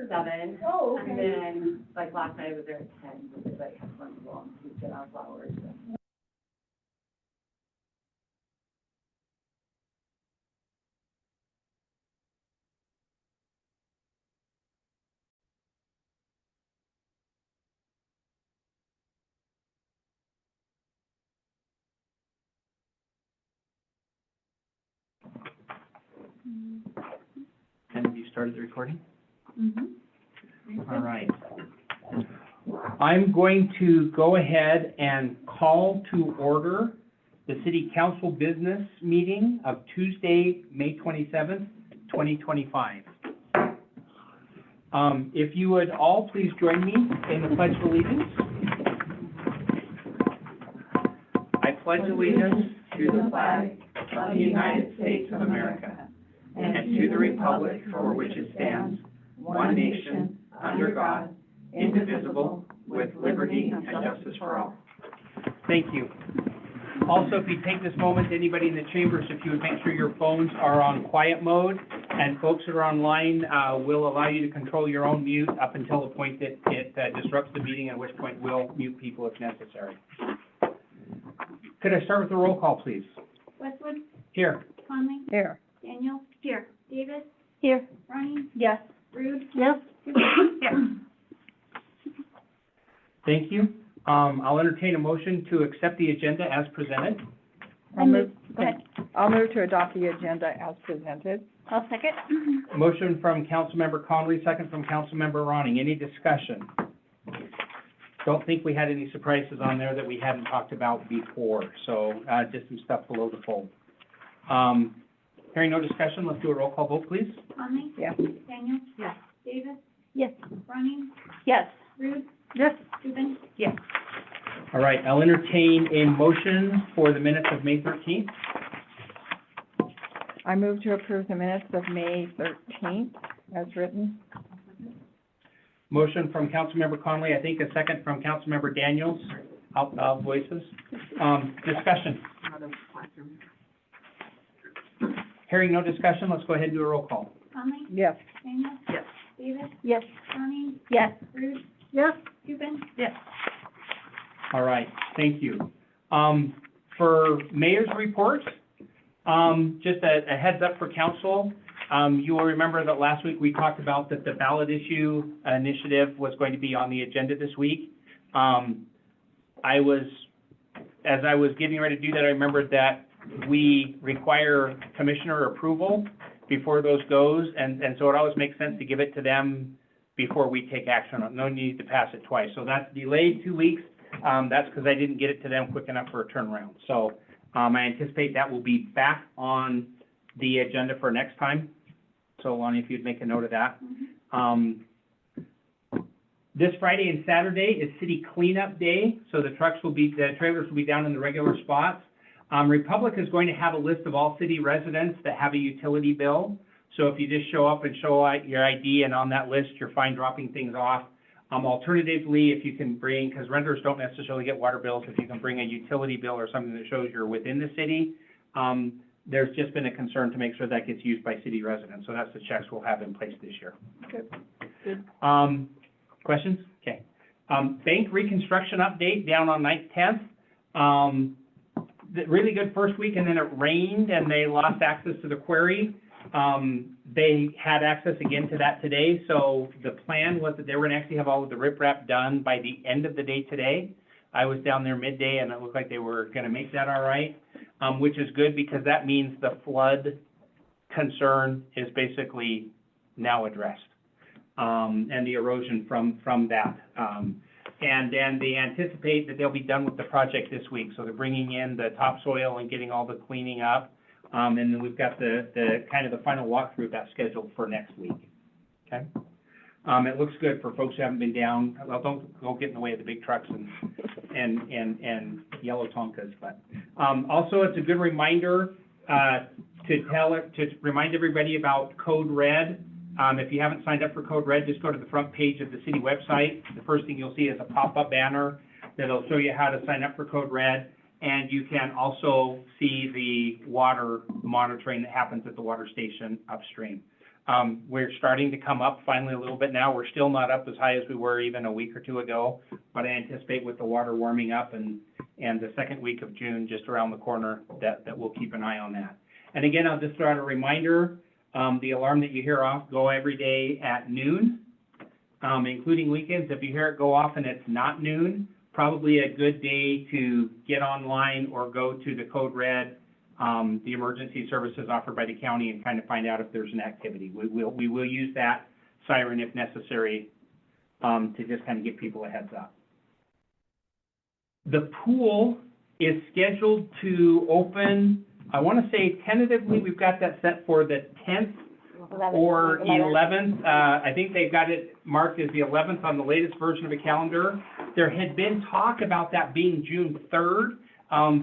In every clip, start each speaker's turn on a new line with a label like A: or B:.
A: 7.
B: Oh, okay.
A: And then, like, last night I was there at 10, because I kept running along to get our flowers.
C: And have you started the recording?
A: Mm-hmm.
C: All right. I'm going to go ahead and call to order the City Council Business Meeting of Tuesday, May 27th, 2025. If you would all please join me in the Pledge of Allegiance. I pledge allegiance to the flag of the United States of America and to the republic for which it stands, one nation, under God, indivisible, with liberty and justice for all. Thank you. Also, if you take this moment, anybody in the chambers, if you would make sure your phones are on quiet mode, and folks that are online will allow you to control your own mute up until the point that it disrupts the meeting, at which point we'll mute people if necessary. Could I start with a roll call, please?
D: Westwood,
C: Here.
D: Conley,
B: Here.
D: Daniel. Here. Davis,
B: Here.
D: Ronnie,
B: Yes.
D: Rude,
B: Yes.
D: Here.
C: Thank you. I'll entertain a motion to accept the agenda as presented.
B: I'll move,
D: Go ahead.
B: I'll move to adopt the agenda as presented.
D: I'll second.
C: Motion from Councilmember Conley, second from Councilmember Ronning. Any discussion? Don't think we had any surprises on there that we hadn't talked about before, so just some stuff below the fold. Hearing no discussion, let's do a roll call vote, please.
D: Conley,
B: Yes.
D: Daniel.
B: Yes.
D: Davis,
B: Yes.
D: Ronnie,
B: Yes.
D: Rude,
B: Yes.
D: Ruben.
B: Yes.
C: All right, I'll entertain a motion for the minutes of May 13th.
B: I move to approve the minutes of May 13th as written.
C: Motion from Councilmember Conley, I think a second from Councilmember Daniels. Out voices. Discussion. Hearing no discussion, let's go ahead and do a roll call.
D: Conley,
B: Yes.
D: Daniel.
B: Yes.
D: Davis,
B: Yes.
D: Ronnie,
B: Yes.
D: Rude,
B: Yes.
D: Ruben.
B: Yes.
C: All right, thank you. For mayor's report, just a heads up for council. You will remember that last week we talked about that the ballot issue initiative was going to be on the agenda this week. As I was getting ready to do that, I remembered that we require commissioner approval before those goes, and so it always makes sense to give it to them before we take action on it. No need to pass it twice. So that's delayed 2 weeks. That's because I didn't get it to them quick enough for a turnaround. So I anticipate that will be back on the agenda for next time. So Lonnie, if you'd make a note of that. This Friday and Saturday is city cleanup day, so the trailers will be down in the regular spots. Republic is going to have a list of all city residents that have a utility bill. So if you just show up and show your ID, and on that list, you're fine dropping things off. Alternatively, if you can bring, because renters don't necessarily get water bills, if you can bring a utility bill or something that shows you're within the city, there's just been a concern to make sure that gets used by city residents. So that's the checks we'll have in place this year.
B: Good.
C: Questions? Okay. Bank reconstruction update down on 9th, 10th. Really good first week, and then it rained and they lost access to the quarry. They had access again to that today, so the plan was that they were gonna actually have all of the riprap done by the end of the day today. I was down there midday and it looked like they were gonna make that all right, which is good because that means the flood concern is basically now addressed, and the erosion from that. And then they anticipate that they'll be done with the project this week, so they're bringing in the topsoil and getting all the cleaning up. And then we've got the kind of the final walkthrough of that scheduled for next week, okay? It looks good for folks who haven't been down. Well, don't get in the way of the big trucks and yellow Tonkas, but, also it's a good reminder, to remind everybody about Code Red. If you haven't signed up for Code Red, just go to the front page of the city website. The first thing you'll see is a pop-up banner that'll show you how to sign up for Code Red. And you can also see the water monitoring that happens at the water station upstream. We're starting to come up finally a little bit now. We're still not up as high as we were even a week or two ago, but I anticipate with the water warming up and the second week of June just around the corner, that we'll keep an eye on that. And again, I'll just throw out a reminder, the alarm that you hear off, go every day at noon, including weekends. If you hear it go off and it's not noon, probably a good day to get online or go to the Code Red, the emergency services offered by the county, and kind of find out if there's an activity. We will use that siren if necessary, to just kind of give people a heads up. The pool is scheduled to open, I want to say tentatively, we've got that set for the 10th or 11th. I think they've got it marked as the 11th on the latest version of the calendar. There had been talk about that being June 3rd,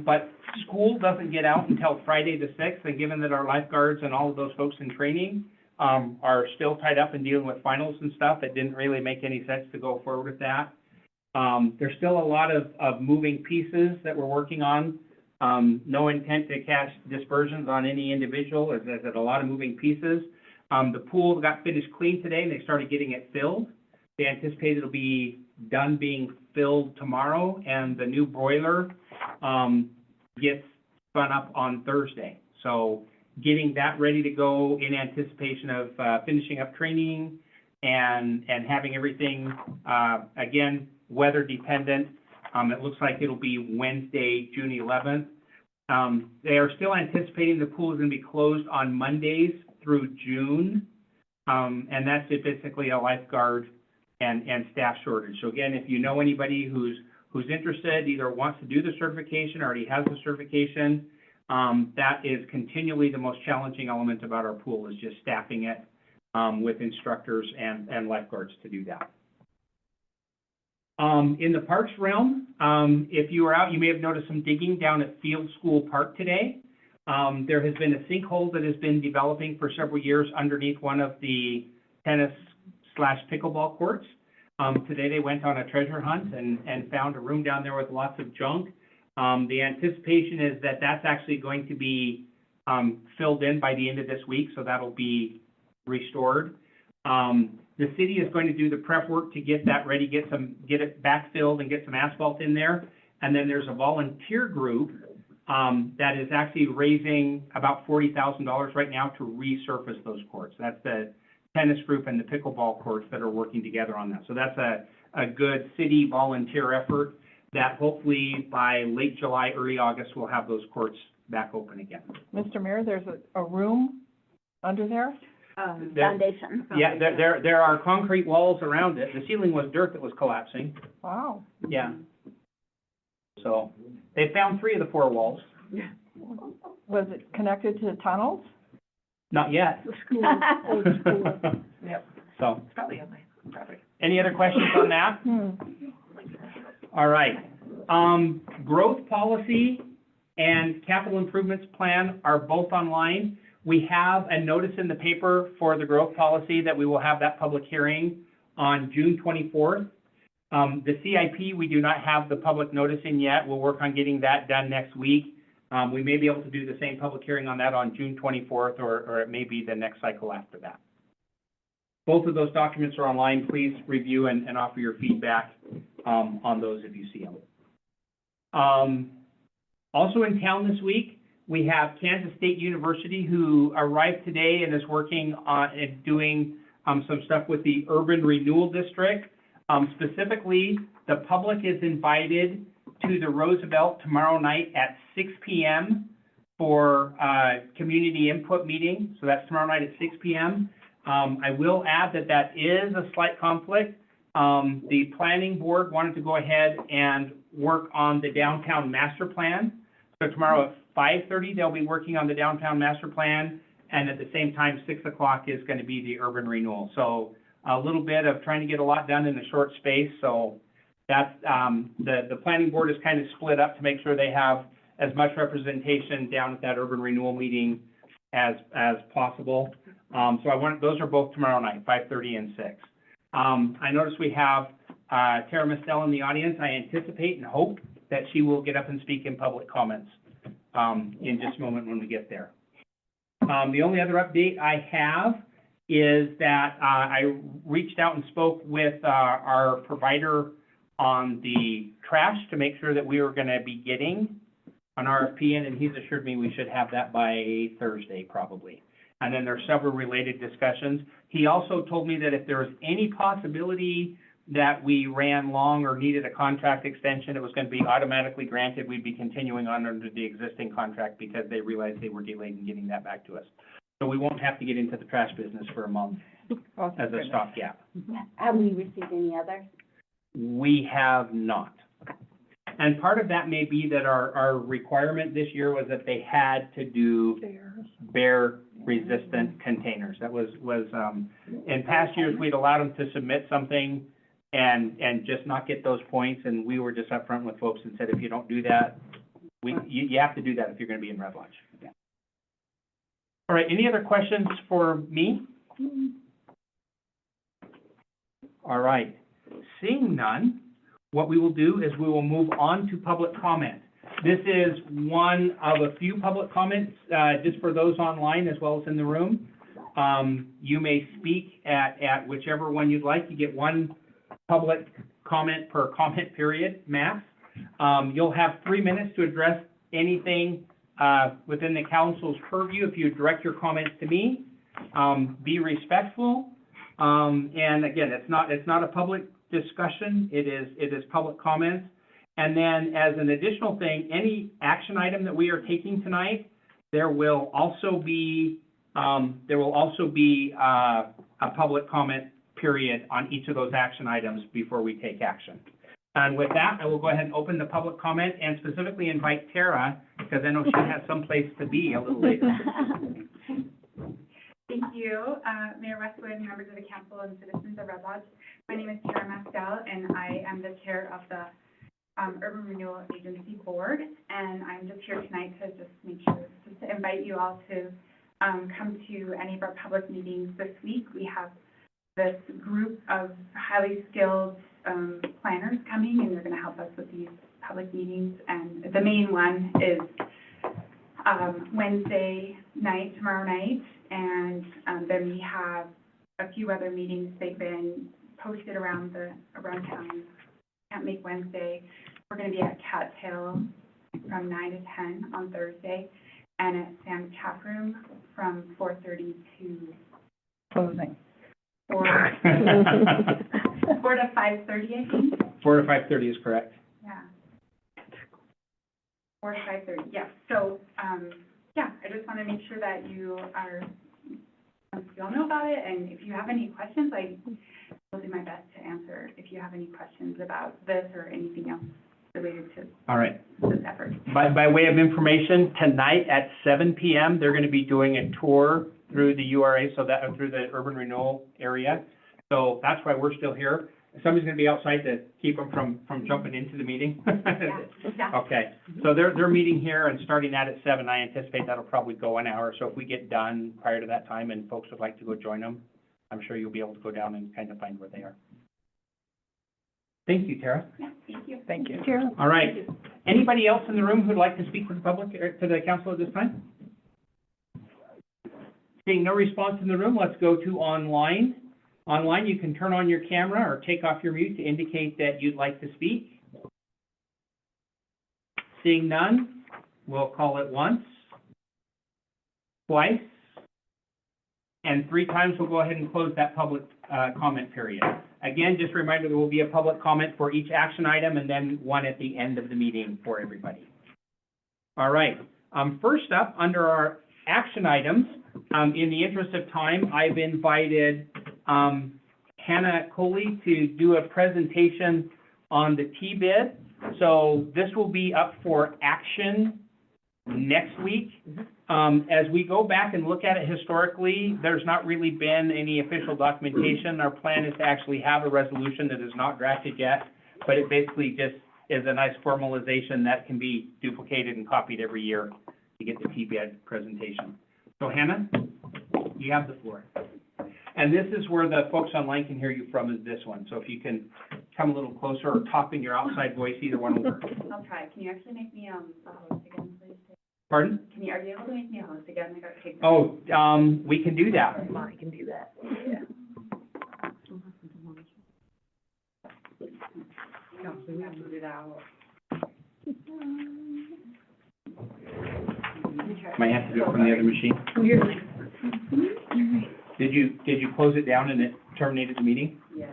C: but school doesn't get out until Friday the 6th, and given that our lifeguards and all of those folks in training are still tied up and dealing with finals and stuff, it didn't really make any sense to go forward with that. There's still a lot of moving pieces that we're working on. No intent to cast dispersions on any individual, as there's a lot of moving pieces. The pool got finished clean today, and they started getting it filled. They anticipate it'll be done being filled tomorrow, and the new boiler gets spun up on Thursday. So getting that ready to go in anticipation of finishing up training and having everything, again, weather dependent. It looks like it'll be Wednesday, June 11th. They are still anticipating the pool is going to be closed on Mondays through June, and that's just basically a lifeguard and staff shortage. So again, if you know anybody who's interested, either wants to do the certification or already has the certification, that is continually the most challenging element about our pool, is just staffing it with instructors and lifeguards to do that. In the parks realm, if you were out, you may have noticed some digging down at Field School Park today. There has been a sinkhole that has been developing for several years underneath one of the tennis/pickleball courts. Today they went on a treasure hunt and found a room down there with lots of junk. The anticipation is that that's actually going to be filled in by the end of this week, so that'll be restored. The city is going to do the prep work to get that ready, get it backfilled and get some asphalt in there. And then there's a volunteer group that is actually raising about $40,000 right now to resurface those courts. That's the tennis group and the pickleball courts that are working together on that. So that's a good city volunteer effort that hopefully by late July, early August, we'll have those courts back open again.
B: Mr. Mayor, there's a room under there?
A: Foundation.
C: Yeah, there are concrete walls around it. The ceiling was dirt that was collapsing.
B: Wow.
C: Yeah. So they found 3 of the 4 walls.
B: Was it connected to tunnels?
C: Not yet.
B: Yep.
C: So,
A: It's probably on my property.
C: any other questions on that? All right. Growth policy and capital improvements plan are both online. We have a notice in the paper for the growth policy that we will have that public hearing on June 24th. The CIP, we do not have the public notice in yet. We'll work on getting that done next week. We may be able to do the same public hearing on that on June 24th, or it may be the next cycle after that. Both of those documents are online. Please review and offer your feedback on those if you see them. Also in town this week, we have Kansas State University, who arrived today and is working on and doing some stuff with the Urban Renewal District. Specifically, the public is invited to the Roosevelt tomorrow night at 6 p.m. for a community input meeting. So that's tomorrow night at 6 p.m. I will add that is a slight conflict. The planning board wanted to go ahead and work on the downtown master plan. So tomorrow at 5:30, they'll be working on the downtown master plan, and at the same time, 6 o'clock is going to be the urban renewal. So a little bit of trying to get a lot done in a short space. So that's, the planning board is kind of split up to make sure they have as much representation down at that urban renewal meeting as possible. So those are both tomorrow night, 5:30 and 6. I notice we have Tara Mistel in the audience. I anticipate and hope that she will get up and speak in public comments in just a moment when we get there. The only other update I have is that, I reached out and spoke with, our provider on the trash to make sure that we were gonna be getting an RFP in, and he's assured me we should have that by Thursday, probably. And then there's several related discussions. He also told me that if there was any possibility that we ran long or needed a contract extension, it was gonna be automatically granted. We'd be continuing on under the existing contract because they realized they were delayed in getting that back to us. So we won't have to get into the trash business for a month
B: Awesome.
C: as a stopgap.
E: Have we received any others?
C: We have not. And part of that may be that our requirement this year was that they had to do bear-resistant containers. That was, in past years, we'd allowed them to submit something and just not get those points, and we were just upfront with folks and said, if you don't do that, you have to do that if you're gonna be in Red Lodge. Yeah. All right, any other questions for me? All right, seeing none, what we will do is we will move on to public comment. This is one of a few public comments, just for those online as well as in the room. You may speak at whichever one you'd like. You get one public comment per comment period, max. You'll have 3 minutes to address anything within the council's purview. If you direct your comments to me, be respectful. And again, it's not a public discussion. It is public comments. And then as an additional thing, any action item that we are taking tonight, there will also be a public comment period on each of those action items before we take action. And with that, I will go ahead and open the public comment and specifically invite Tara, because I know she has someplace to be a little later.
F: Thank you, Mayor Westwood, members of the council, and citizens of Red Lodge. My name is Tara Mastel, and I am the chair of the Urban Renewal Agency Board. And I'm just here tonight to just make sure, just to invite you all to come to any of our public meetings this week. We have this group of highly skilled planners coming, and they're going to help us with these public meetings. And the main one is Wednesday night, tomorrow night. And then we have a few other meetings. They've been posted around town. Can't make Wednesday. We're going to be at Cattail from 9 to 10 on Thursday, and at Sam's Tap Room from 4:30 to
B: Closing.
F: 4 to 5:30, I think.
C: 4 to 5:30 is correct.
F: Yeah. 4 to 5:30. Yeah. So, yeah, I just want to make sure that you all know about it, and if you have any questions, I will do my best to answer if you have any questions about this or anything else related to
C: All right.
F: this effort.
C: By way of information, tonight at 7 p.m., they're going to be doing a tour through the URA, through the urban renewal area. So that's why we're still here. Somebody's going to be outside to keep them from jumping into the meeting.
F: Yeah.
C: Okay, so they're meeting here and starting that at 7. I anticipate that'll probably go an hour. So if we get done prior to that time and folks would like to go join them, I'm sure you'll be able to go down and kind of find where they are. Thank you, Tara.
F: Yeah, thank you.
B: Thank you. Sure.
C: All right. Anybody else in the room who'd like to speak to the public, or to the council at this time? Seeing no response in the room, let's go to online. Online, you can turn on your camera or take off your mute to indicate that you'd like to speak. Seeing none, we'll call it once, twice, and 3 times. We'll go ahead and close that public comment period. Again, just a reminder, there will be a public comment for each action item and then one at the end of the meeting for everybody. All right. First up, under our action items, in the interest of time, I've invited Hannah Coley to do a presentation on the T-bid. So this will be up for action next week. As we go back and look at it historically, there's not really been any official documentation. Our plan is to actually have a resolution that is not drafted yet, but it basically just is a nice formalization that can be duplicated and copied every year to get the T-bid presentation. So Hannah, you have the floor. And this is where the folks online can hear you from, is this one. So if you can come a little closer or talk in your outside voice, either one will work.
F: I'll try. Can you actually make me the host again, please?
C: Pardon?
F: Are you able to make me a host again? I got kicked out.
C: Oh, we can do that.
B: I can do that. Yeah.
A: No, so we have to do that out.
C: Might have to do it from the other machine. Did you close it down and it terminated the meeting?
A: Yes.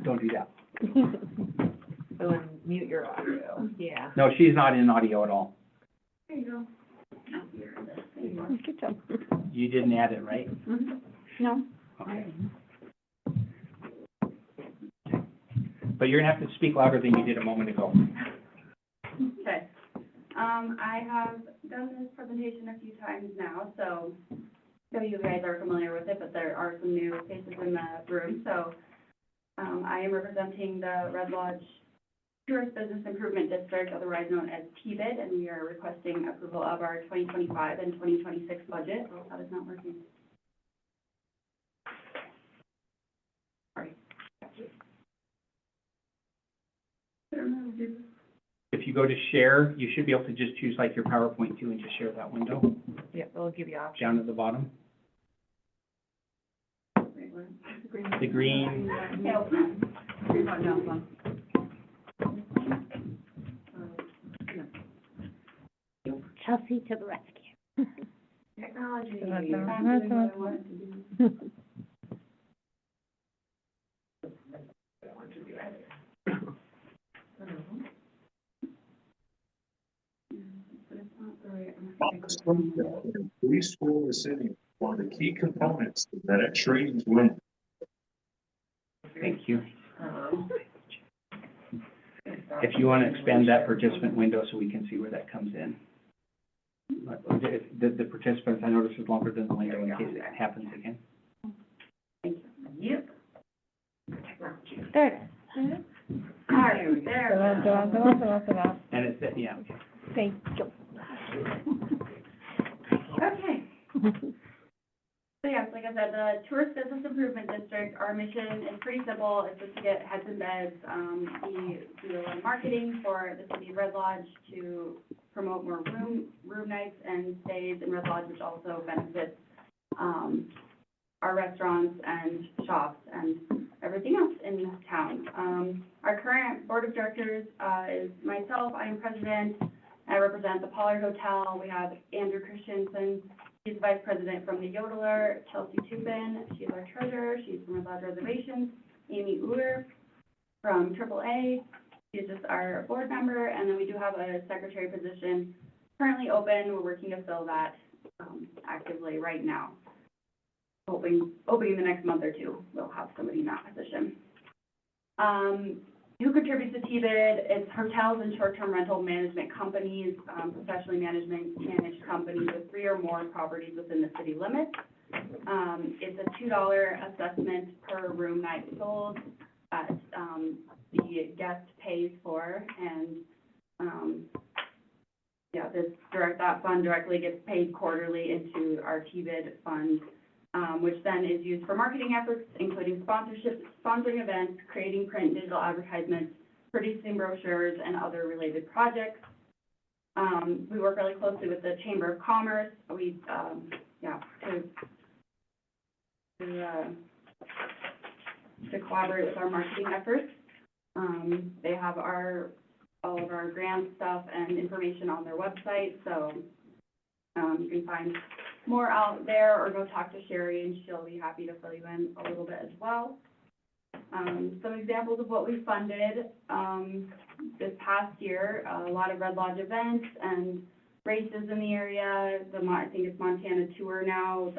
C: Don't do that.
B: So then mute your audio. Yeah.
C: No, she's not in audio at all.
F: There you go.
B: Good job.
C: You didn't add it, right?
E: No?
C: Okay. But you're gonna have to speak louder than you did a moment ago.
F: Okay. I have done this presentation a few times now, so you guys are familiar with it, but there are some new faces in the room. So I am representing the Red Lodge Tourist Business Improvement District, otherwise known as TBID, and we are requesting approval of our 2025 and 2026 budget. Oh, that is not working. Sorry.
C: If you go to share, you should be able to just choose like your PowerPoint too and just share that window
B: Yeah, it'll give you options.
C: down at the bottom. The green,
E: Chelsea to the rescue.
A: Technology.
B: That's all.
F: I'm doing what I wanted to do. But it's not the right.
G: Springfield and Police School is City, one of the key components that it trains women.
C: thank you. If you want to expand that participant window so we can see where that comes in. But the participants, I notice, is longer than the window in case it happens again.
A: Yep.
E: There it is.
F: All right, there.
C: And it's, yeah.
B: Thank you.
F: Okay. So yes, like I said, the Tourist Business Improvement District, our mission is pretty simple. It's just to get heads and beds. We do a lot of marketing for the city of Red Lodge to promote more room nights and stays in Red Lodge, which also benefits our restaurants and shops and everything else in town. Our current board of directors is myself. I am president. I represent the Pollard Hotel. We have Andrew Christensen. She's vice president from the Yodeler. Chelsea Tupin, she's our treasurer. She's from Red Lodge Reservations. Amy Uller from AAA. She's just our board member. And then we do have a secretary position currently open. We're working to fill that actively right now. Hoping in the next month or two, we'll have somebody in that position. Who contributes to TBID? It's hotels and short-term rental management companies, professionally managed companies with 3 or more properties within the city limits. It's a $2 assessment per room night sold that the guest pays for, and that fund directly gets paid quarterly into our TBID fund, which then is used for marketing efforts, including sponsorships, sponsoring events, creating print and digital advertisements, producing brochures, and other related projects. We work really closely with the Chamber of Commerce. To collaborate with our marketing efforts. They have all of our grant stuff and information on their website, so you can find more out there, or go talk to Sherry and she'll be happy to fill you in a little bit as well. Some examples of what we funded this past year, a lot of Red Lodge events and races in the area. I think it's Montana Tour now,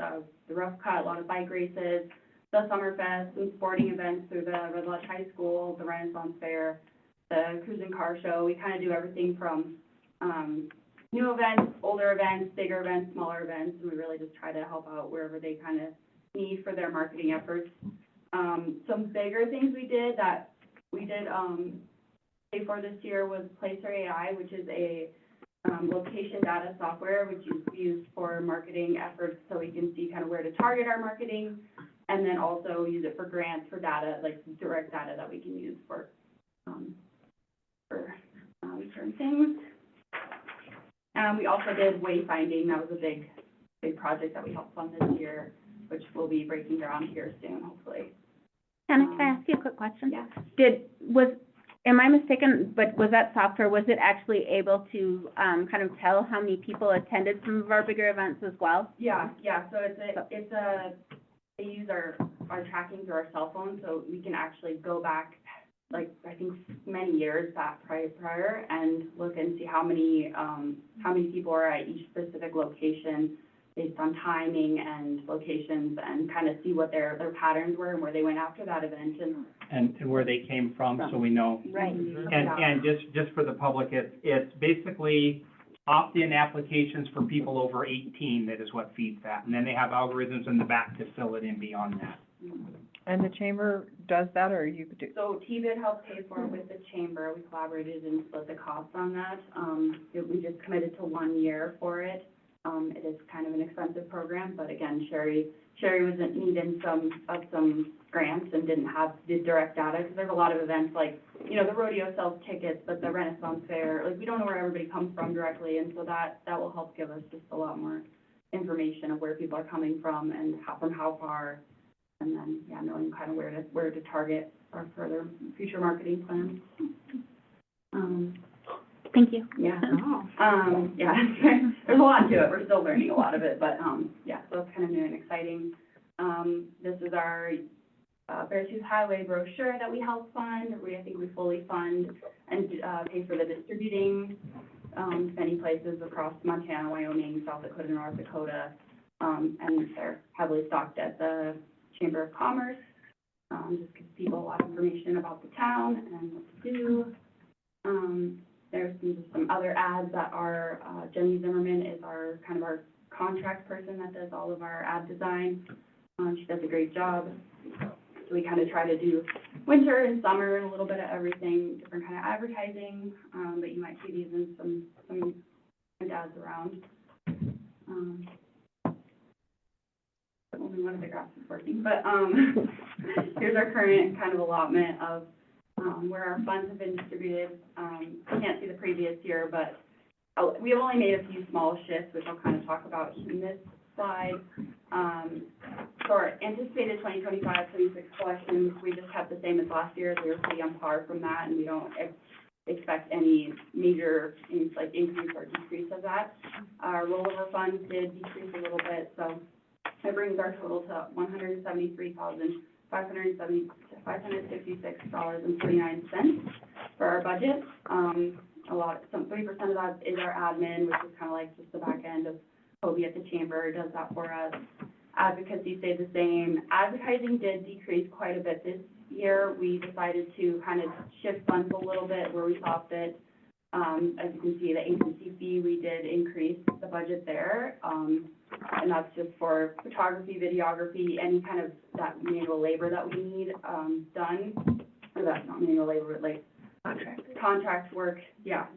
F: the Rough Cut, a lot of bike races, the Summerfest, some sporting events through the Red Lodge High School, the Renaissance Fair, the Cruise and Car Show. We kind of do everything from new events, older events, bigger events, smaller events, and we really just try to help out wherever they kind of need for their marketing efforts. Some bigger things we did pay for this year was Placer AI, which is a location data software which is used for marketing efforts, so we can see kind of where to target our marketing, and then also use it for grants, for data, like direct data that we can use for certain things. We also did wayfinding, that was a big project that we helped fund this year, which will be breaking ground here soon, hopefully.
E: Hannah, can I ask you a quick question?
F: Yeah.
E: Am I mistaken, but was that software, was it actually able to, kind of tell how many people attended some of our bigger events as well?
F: Yeah, so they use our tracking through our cell phone, so we can actually go back, like, I think many years back prior and look and see how many people are at each specific location based on timing and locations, and kind of see what their patterns were and where they went after that event
C: And where they came from, so we know.
E: Right.
C: And just for the public, it's basically opt-in applications for people over 18, that is what feeds that. And then they have algorithms in the back to fill it in beyond that.
B: And the chamber does that, or you could do?
F: So TBID helped pay for it with the chamber. We collaborated and split the cost on that. We just committed to 1 year for it. It is kind of an expensive program, but again, Sherry was needing some grants and didn't have the direct data, because there's a lot of events like, the rodeo sells tickets, but the Renaissance Fair, like, we don't know where everybody comes from directly, and so that will help give us just a lot more information of where people are coming from and from how far, and then, knowing kind of where to target our further future marketing plans.
E: Thank you.
F: Yeah. There's a lot to it. We're still learning a lot of it, but, so it's kind of new and exciting. This is our Beartooth Highway brochure that we help fund. I think we fully fund and pay for the distributing to many places across Montana, Wyoming, South Dakota, North Dakota, and they're heavily stocked at the Chamber of Commerce. Just gives people a lot of information about the town and what to do. There's some other ads that are, Jenny Zimmerman is our contract person that does all of our ad design. She does a great job. So we kind of try to do winter and summer and a little bit of everything, different kind of advertising, but you might see these in some ads around. Only one of the graphs is working, but here's our current kind of allotment of where our funds have been distributed. You can't see the previous year, but we have only made a few small shifts, which I'll kind of talk about in this slide. So our anticipated 2025-26 collections, we just have the same as last year. We were pretty on par from that, and we don't expect any major increase or decrease of that. Our rollover funds did decrease a little bit, so it brings our total to $173,556.49 for our budget. 3% of that is our admin, which is kind of like just the back end of Kobe at the chamber does that for us. Advocacy stayed the same. Advertising did decrease quite a bit this year. We decided to kind of shift funds a little bit where we saw fit. As you can see, the agency fee, we did increase the budget there. And that's just for photography, videography, any kind of that manual labor that we need done. Or that's not manual labor, but like contract work,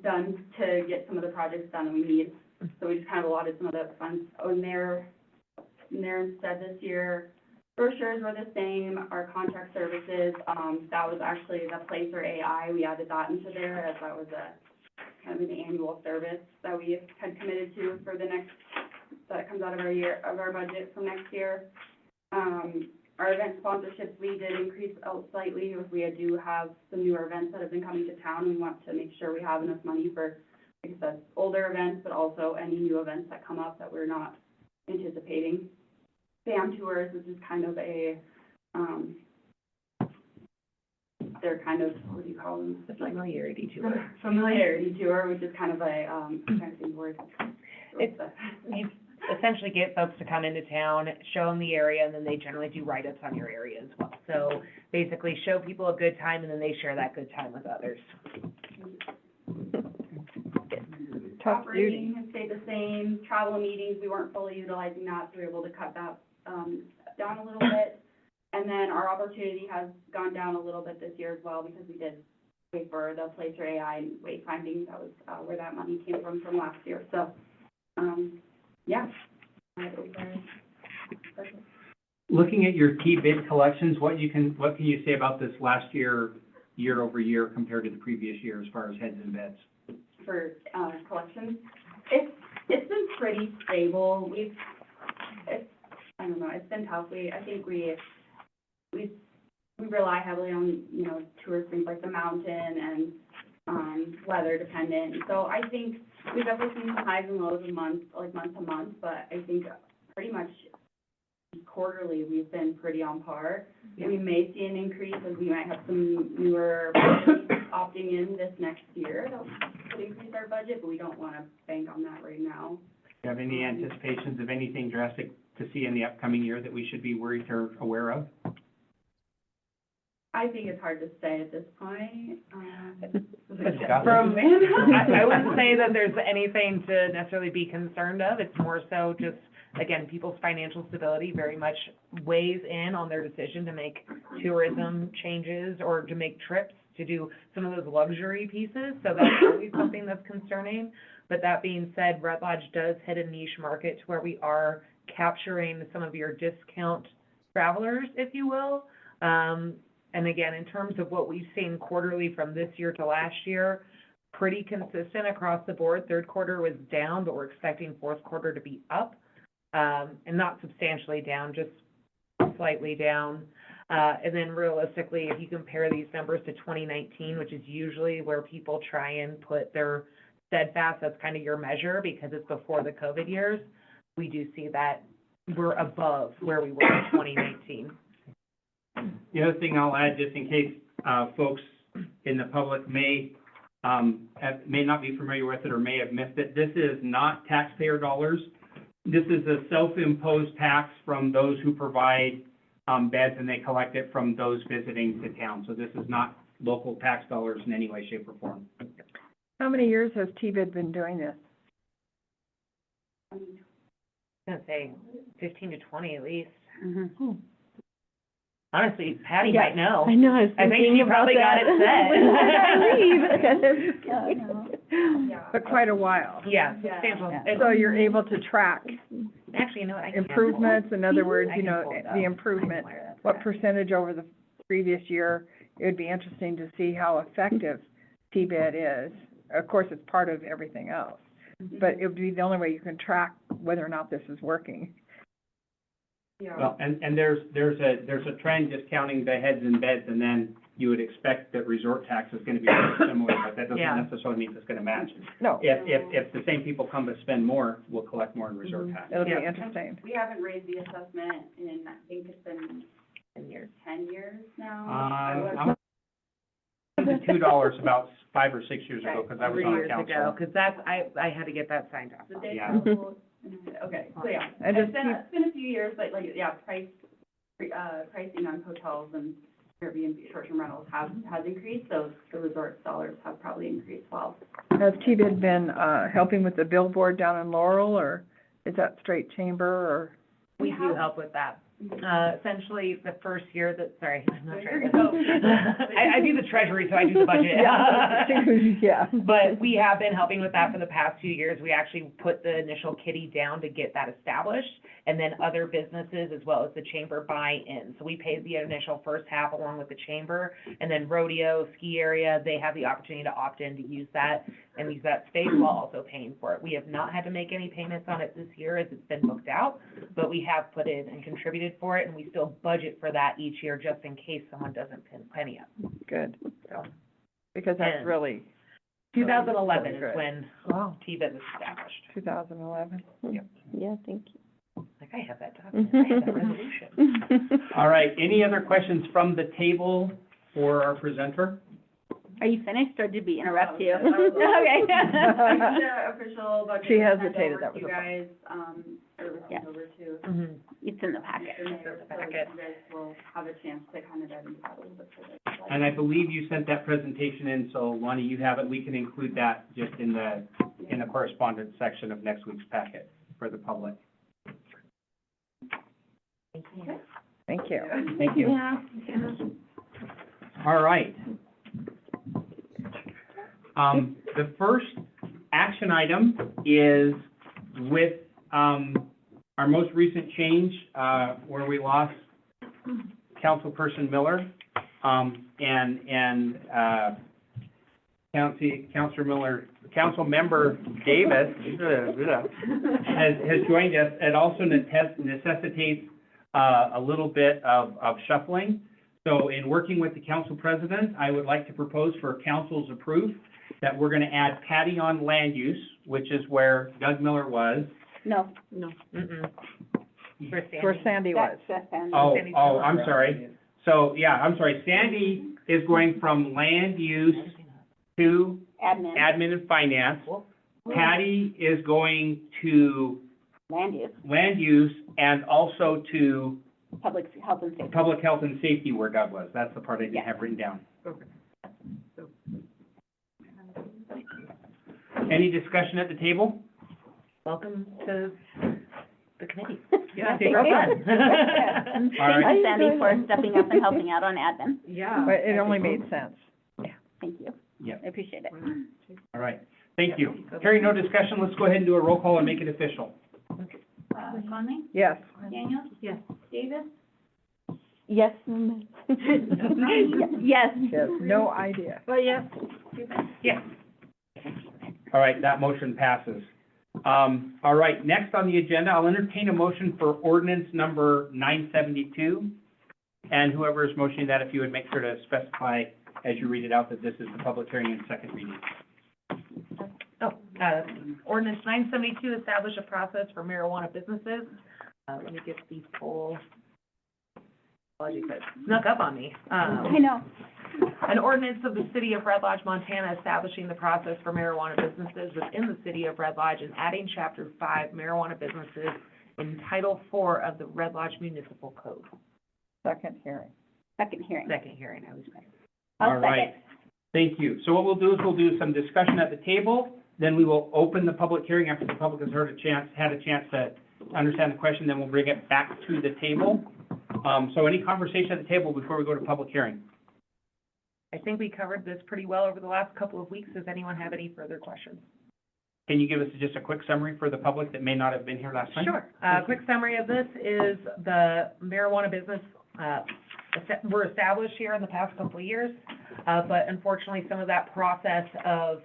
F: done to get some of the projects done that we need. So we just kind of allotted some of the funds in there instead this year. Brochures were the same. Our contract services, that was actually the Placer AI. We added that into there as that was a kind of an annual service that we had committed to for the next, that comes out of our budget for next year. Our event sponsorships, we did increase out slightly. We do have some newer events that have been coming to town. We want to make sure we have enough money for, like I said, older events, but also any new events that come up that we're not anticipating. FAM tours, which is kind of a, they're kind of, what do you call them?
H: Familiarity tour.
F: Familiarity tour, which is kind of a, I'm trying to think of the word.
H: You essentially get folks to come into town, show them the area, and then they generally do write-ups on your area as well. So basically show people a good time, and then they share that good time with others.
B: Tough duty.
F: Operating has stayed the same. Travel and meetings, we weren't fully utilizing that, so we were able to cut that down a little bit. And then our opportunity has gone down a little bit this year as well, because we did pay for the Placer AI and wayfinding. That was where that money came from last year. So,
C: Looking at your T-bid collections, what can you say about this last year, year over year, compared to the previous year as far as heads and beds?
F: For collections, it's pretty stable. I don't know, it's been tough. I think we rely heavily on, you know, tourist things like the mountain and, weather dependent. So I think we've definitely seen some highs and lows month to month, but I think pretty much quarterly, we've been pretty on par. We may see an increase as we might have some newer opting in this next year. That could increase our budget, but we don't want to bank on that right now.
C: Do you have any anticipations of anything drastic to see in the upcoming year that we should be worried or aware of?
F: I think it's hard to say at this point.
H: From, I wouldn't say that there's anything to necessarily be concerned of. It's more so just, again, people's financial stability very much weighs in on their decision to make tourism changes or to make trips to do some of those luxury pieces. So that's always something that's concerning. But that being said, Red Lodge does hit a niche market to where we are capturing some of your discount travelers, if you will. And again, in terms of what we've seen quarterly from this year to last year, pretty consistent across the board. Third quarter was down, but we're expecting fourth quarter to be up, and not substantially down, just slightly down. And then realistically, if you compare these numbers to 2019, which is usually where people try and put their steadfast, that's kind of your measure because it's before the COVID years, we do see that we're above where we were in 2019.
C: The other thing I'll add, just in case, folks in the public may not be familiar with it or may have missed it, this is not taxpayer dollars. This is a self-imposed tax from those who provide, beds, and they collect it from those visiting to town. So this is not local tax dollars in any way, shape, or form.
B: How many years has TBID been doing this?
H: I'm gonna say 15 to 20 at least.
E: Mm-hmm.
H: Honestly, Patty
E: Yeah.
H: might know.
E: I know, I was
H: I think
E: thinking
H: she
E: about
H: probably got
E: that.
H: it set.
F: Yeah.
B: But quite a while.
H: Yeah, substantial.
E: Yeah.
H: And-
B: So you're able to track
H: Actually, you know what? I can-
B: improvements, in other words,
H: I
B: you
H: can
B: know,
H: pull it up.
B: the improvement, what percentage over the previous year. It would be interesting to see how effective TBID is. Of course, it's part of everything else, but it would be the only way you can track whether or not this is working.
F: Yeah.
C: Well, and there's a trend just counting the heads and beds, and then you would expect that resort tax is gonna be very similar, but that
H: Yeah.
C: doesn't necessarily mean it's gonna match.
B: No,
C: If the same people come to spend more, we'll collect more in resort tax.
B: it'll be
H: Yeah.
B: interesting.
F: We haven't raised the assessment in, I think it's been 10 years now.
C: I'm $2 about 5 or 6 years ago, because I was
H: 3
C: on
H: years ago,
C: council.
H: because that's, I had to get that signed off.
F: The day
C: Yeah.
F: council, okay, so yeah,
B: And
F: it's
B: just
F: been a few years, but like, yeah, pricing on hotels and Airbnb short-term rentals has increased, so the resort dollars have probably increased well.
B: Has TBID been, helping with the billboard down in Laurel, or is that straight chamber, or?
H: We do help with that. Essentially, the first year that, sorry, I'm not sure.
F: There you go.
H: I do the treasury, so I do the budget.
B: Yeah.
H: But we have been helping with that for the past 2 years. We actually put the initial kitty down to get that established, and then other businesses as well as the chamber buy in. So we paid the initial first half along with the chamber, and then rodeo, ski area, they have the opportunity to opt in to use that and use that space while also paying for it. We have not had to make any payments on it this year as it's been booked out, but we have put in and contributed for it, and we still budget for that each year just in case someone doesn't penny up.
B: Good,
H: So
B: because that's
H: And-
B: really
H: 2011
B: Good.
H: is when
B: Wow.
H: TBID was established.
B: 2011.
E: Yeah, thank
H: Like, I have that document, I have that resolution.
E: you.
C: All right, any other questions from the table for our presenter?
E: Are you finished, or did we interrupt you?
F: I was-
E: Okay.
F: The official budget.
B: She
F: was sent
B: hesitated,
F: over
B: that
F: to
B: was
F: you
B: a-
F: guys, or was sent
E: Yeah.
F: over to.
H: Mhm.
E: It's in the packet.
F: Mr. Mayor,
H: the
F: so
H: packet.
F: you guys will have a chance to kind of dive into that a little bit further.
C: And I believe you sent that presentation in, so Lonnie, you have it. We can include that just in the correspondence section of next week's packet for the public.
B: Thank you.
C: Thank you.
E: Yeah.
C: All right. The first action item is with, our most recent change, where we lost Councilperson Miller, and Councilor Miller Council Member Davis has joined us. It also necessitates a little bit of shuffling. So in working with the council president, I would like to propose for council's approve that we're gonna add Patty on land use, which is where Doug Miller was.
E: No,
H: Mm-mm.
B: Where Sandy was.
E: that's just Sandy.
C: Oh, I'm sorry. So, yeah, I'm sorry. Sandy is going from land use to
E: Admin,
C: admin and finance. Patty is going to
E: land use,
C: land use and also to
E: public health and safety.
C: public health and safety where Doug was. That's the part I didn't have written down. Any discussion at the table?
H: Welcome to the committee.
E: Yeah,
H: Take
E: thank
H: it
E: you.
H: on.
C: All right.
E: Thank you, Sandy, for stepping up and helping out on admin.
H: Yeah.
B: But it only made sense.
E: Thank you.
C: Yeah.
E: I appreciate it.
C: All right. Thank you. Hearing no discussion, let's go ahead and do a roll call and make it official.
D: Conley?
B: Yes.
D: Daniel? Yes. Davis?
E: Yes. Yes.
B: Yes, no idea.
D: Well, yes.
H: Yeah.
C: All right, that motion passes. All right, next on the agenda, I'll entertain a motion for ordinance number 972. And whoever is motioning that, if you would make sure to specify as you read it out that this is the public hearing and second reading.
H: Ordinance 972, establish a process for marijuana businesses. Let me get the full, apologies, it snuck up on me.
E: I know.
H: An ordinance of the city of Red Lodge, Montana, establishing the process for marijuana businesses within the city of Red Lodge and adding chapter 5 marijuana businesses in Title 4 of the Red Lodge Municipal Code.
B: Second hearing.
E: Second hearing.
H: Second hearing, I was right.
E: I'll
C: All right. Thank you. So what we'll do is we'll do some discussion at the table, then we will open the public hearing after the public has had a chance to understand the question, then we'll bring it back to the table. So any conversation at the table before we go to public hearing?
H: I think we covered this pretty well over the last couple of weeks. Does anyone have any further questions?
C: Can you give us just a quick summary for the public that may not have been here last time?
H: Sure. Quick summary of this is the marijuana business, were established here in the past couple of years, but unfortunately, some of that process of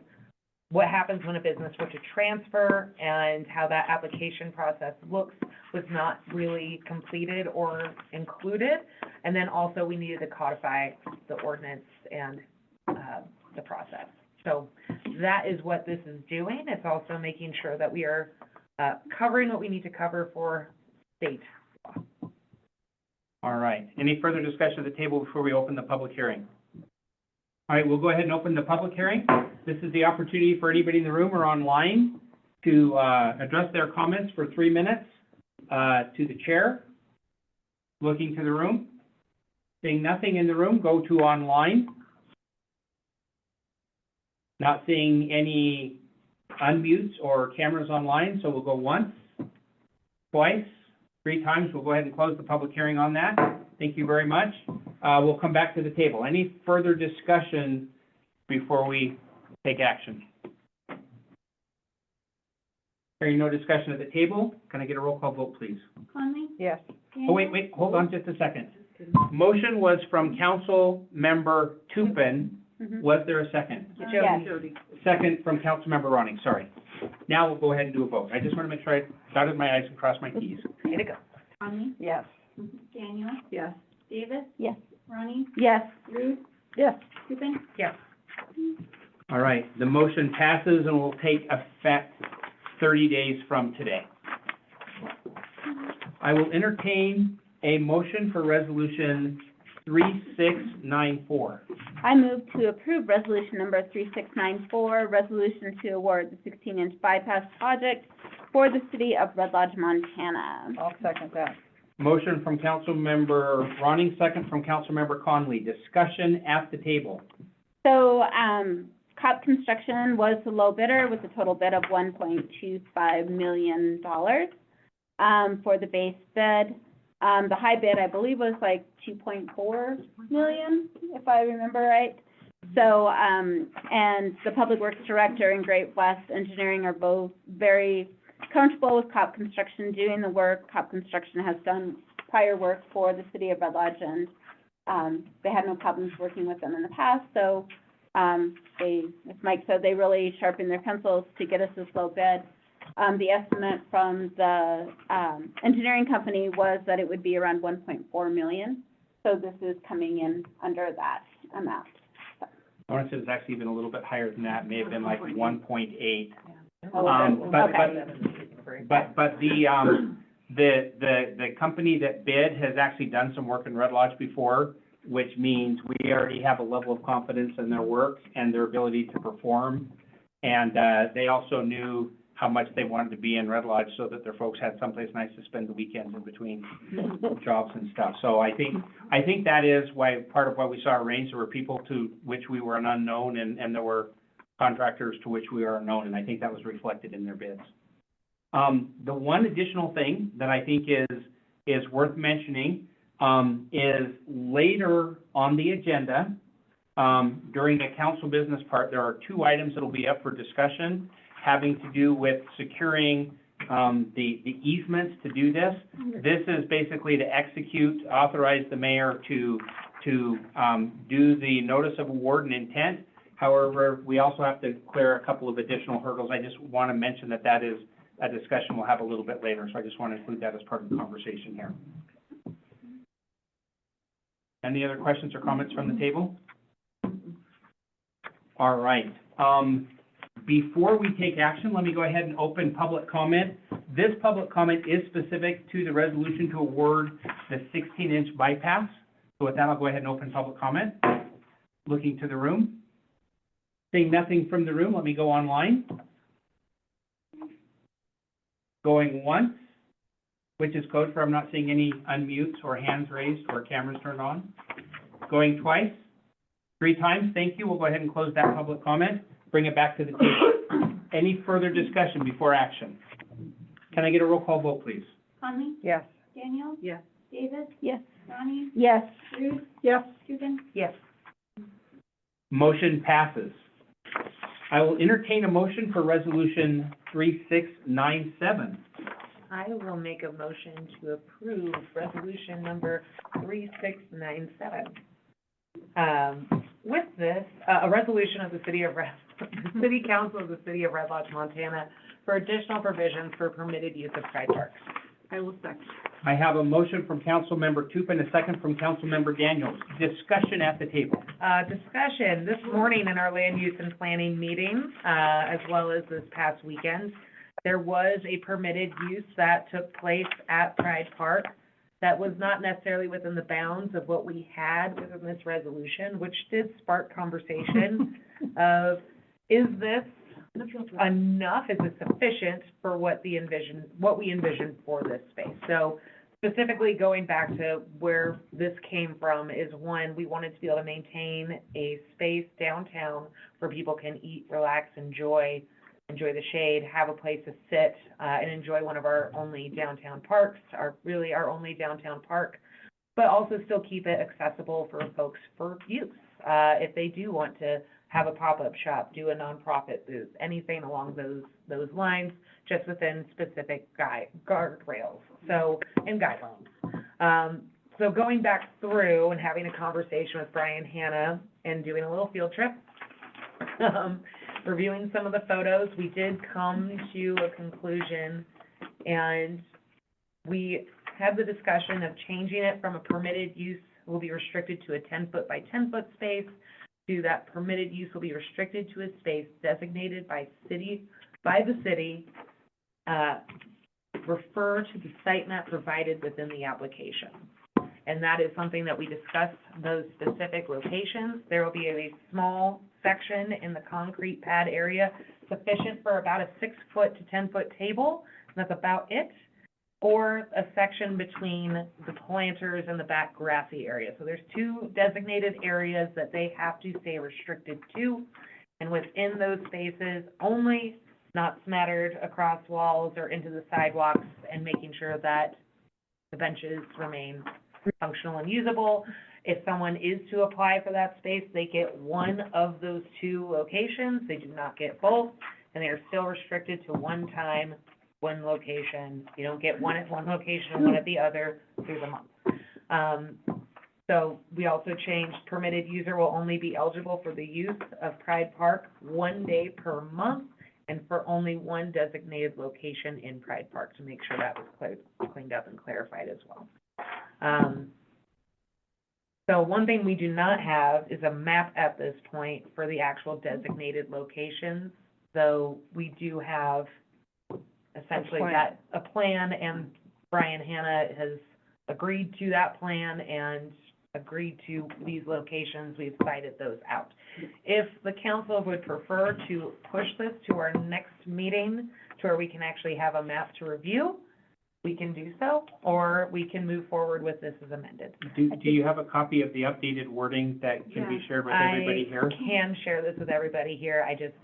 H: what happens when a business were to transfer and how that application process looks was not really completed or included. And then also, we needed to codify the ordinance and the process. So that is what this is doing. It's also making sure that we are covering what we need to cover for state law.
C: All right. Any further discussion at the table before we open the public hearing? All right, we'll go ahead and open the public hearing. This is the opportunity for anybody in the room or online to address their comments for 3 minutes to the chair. Looking to the room. Seeing nothing in the room, go to online. Not seeing any unmutes or cameras online, so we'll go once, twice, 3 times. We'll go ahead and close the public hearing on that. Thank you very much. We'll come back to the table. Any further discussion before we take action? Hearing no discussion at the table, can I get a roll call vote, please?
D: Conley?
B: Yes.
C: Oh, wait, hold on just a second. Motion was from Council Member Tupin.
E: Mhm.
C: Was there a second?
E: Yes.
C: Second from Councilmember Ronning, sorry. Now we'll go ahead and do a vote. I just want to make sure I dotted my i's and crossed my t's.
H: Way to go.
D: Conley?
B: Yes.
D: Daniel?
B: Yes.
D: Davis?
E: Yes.
D: Ronnie?
E: Yes.
D: Ruth?
B: Yes.
D: Rubin?
H: Yes.
C: All right, the motion passes and will take effect 30 days from today. I will entertain a motion for resolution 3694.
E: I move to approve resolution number 3694, resolution to award the 16-inch bypass project for the city of Red Lodge, Montana.
B: I'll second that.
C: Motion from Councilmember Ronning, second from Councilmember Conley. Discussion at the table.
E: So, COP Construction was the low bidder with a total bid of $1.25 million, for the base bid. The high bid, I believe, was like $2.4 million, if I remember right. So, and the Public Works Director and Great West Engineering are both very comfortable with COP Construction doing the work. COP Construction has done prior work for the city of Red Lodge, and they had no problems working with them in the past. So, as Mike said, they really sharpened their pencils to get us this low bid. The estimate from the, engineering company was that it would be around 1.4 million. So this is coming in under that amount.
C: I want to say it was actually even a little bit higher than that, may have been like 1.8. But the company that bid has actually done some work in Red Lodge before, which means we already have a level of confidence in their work and their ability to perform. And, they also knew how much they wanted to be in Red Lodge so that their folks had someplace nice to spend the weekends in between jobs and stuff. So I think that is why, part of why we saw a range. There were people to which we were an unknown, and there were contractors to which we are unknown, and I think that was reflected in their bids. The one additional thing that I think is worth mentioning, is later on the agenda, during the council business part, there are 2 items that will be up for discussion, having to do with securing the easements to do this. This is basically to authorize the mayor to do the notice of award and intent. However, we also have to clear a couple of additional hurdles. I just want to mention that is a discussion we'll have a little bit later, so I just want to include that as part of the conversation here. Any other questions or comments from the table? All right. Before we take action, let me go ahead and open public comment. This public comment is specific to the resolution to award the 16-inch bypass. So with that, I'll go ahead and open public comment. Looking to the room. Seeing nothing from the room, let me go online. Going once, which is code for I'm not seeing any unmutes or hands raised or cameras turned on. Going twice, 3 times, thank you. We'll go ahead and close that public comment. Bring it back to the table. Any further discussion before action? Can I get a roll call vote, please?
D: Conley?
B: Yes.
D: Daniel?
A: Yes.
D: Davis?
E: Yes.
D: Donnie?
E: Yes.
D: Ruth?
B: Yes.
D: Coogan?
H: Yes.
C: Motion passes. I will entertain a motion for resolution 3697.
H: I will make a motion to approve resolution number 3697. With this, a resolution of the City Council of the City of Red Lodge, Montana, for additional provisions for permitted use of Pride Park.
A: I will second.
C: I have a motion from Councilmember Tupin, a second from Councilmember Daniels. Discussion at the table.
H: Discussion this morning in our land use and planning meeting, as well as this past weekend, there was a permitted use that took place at Pride Park that was not necessarily within the bounds of what we had within this resolution, which did spark conversation of, is this enough? Is it sufficient for what we envisioned for this space? So specifically going back to where this came from is, one, we wanted to be able to maintain a space downtown where people can eat, relax, enjoy the shade, have a place to sit, and enjoy one of our only downtown parks, our only downtown park, but also still keep it accessible for folks for use. If they do want to have a pop-up shop, do a nonprofit booth, anything along those lines, just within specific guardrails, and guidelines. So going back through and having a conversation with Brian Hanna and doing a little field trip, reviewing some of the photos, we did come to a conclusion, and we had the discussion of changing it from a permitted use will be restricted to a 10-foot by 10-foot space to that permitted use will be restricted to a space designated by the city, refer to the site map provided within the application. And that is something that we discussed, those specific locations. There will be a small section in the concrete pad area sufficient for about a 6-foot to 10-foot table, and that's about it, or a section between the planters and the back grassy area. So there's 2 designated areas that they have to stay restricted to, and within those spaces only, not smattered across walls or into the sidewalks, and making sure that the benches remain functional and usable. If someone is to apply for that space, they get one of those 2 locations. They do not get both, and they are still restricted to one time, one location. You don't get one at one location and one at the other through the month. So we also changed permitted user will only be eligible for the use of Pride Park 1 day per month and for only one designated location in Pride Park, to make sure that was cleaned up and clarified as well. So one thing we do not have is a map at this point for the actual designated locations. So we do have essentially a plan, and Brian Hanna has agreed to that plan and agreed to these locations. We've cited those out. If the council would prefer to push this to our next meeting, to where we can actually have a map to review, we can do so, or we can move forward with this as amended.
C: Do you have a copy of the updated wording that can be shared with everybody here?
H: I can share this with everybody here, I just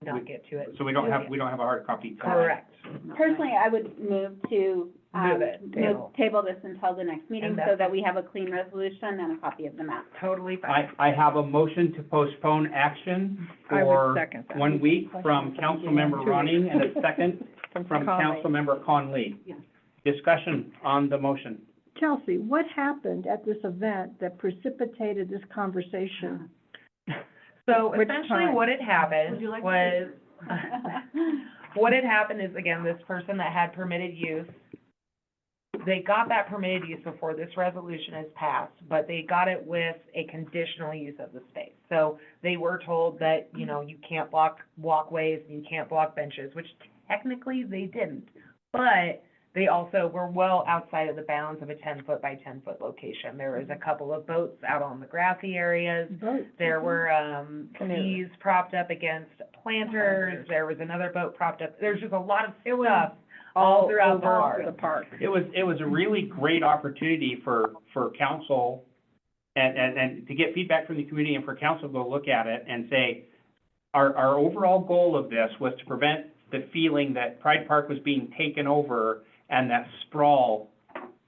H: did not get to it.
C: So we don't have a hard copy.
H: Correct.
E: Personally, I would move to,
H: Move it.
E: table this until the next meeting,
H: And
E: so
H: that's-
E: that we have a clean resolution and a copy of the map.
H: Totally fine.
C: I have a motion to postpone action
B: I would
C: for
B: second that.
C: 1 week from Councilmember Ronning and a second from
B: Conley.
C: Councilmember Conley. Discussion on the motion.
I: Chelsea, what happened at this event that precipitated this conversation?
H: So
B: Which
H: essentially
B: time?
H: what had happened
A: Would you like to
H: was, what had happened is, again, this person that had permitted use, they got that permitted use before this resolution is passed, but they got it with a conditional use of the space. So they were told that, you know, you can't block walkways, you can't block benches, which technically they didn't. But they also were well outside of the bounds of a 10-foot by 10-foot location. There was a couple of boats out on the grassy areas. There were, skis propped up against planters. There was another boat propped up. There's just a lot of stuff all throughout the
B: over
H: park.
B: the park.
C: It was a really great opportunity for council and to get feedback from the community, and for council to go look at it and say, our overall goal of this was to prevent the feeling that Pride Park was being taken over and that sprawl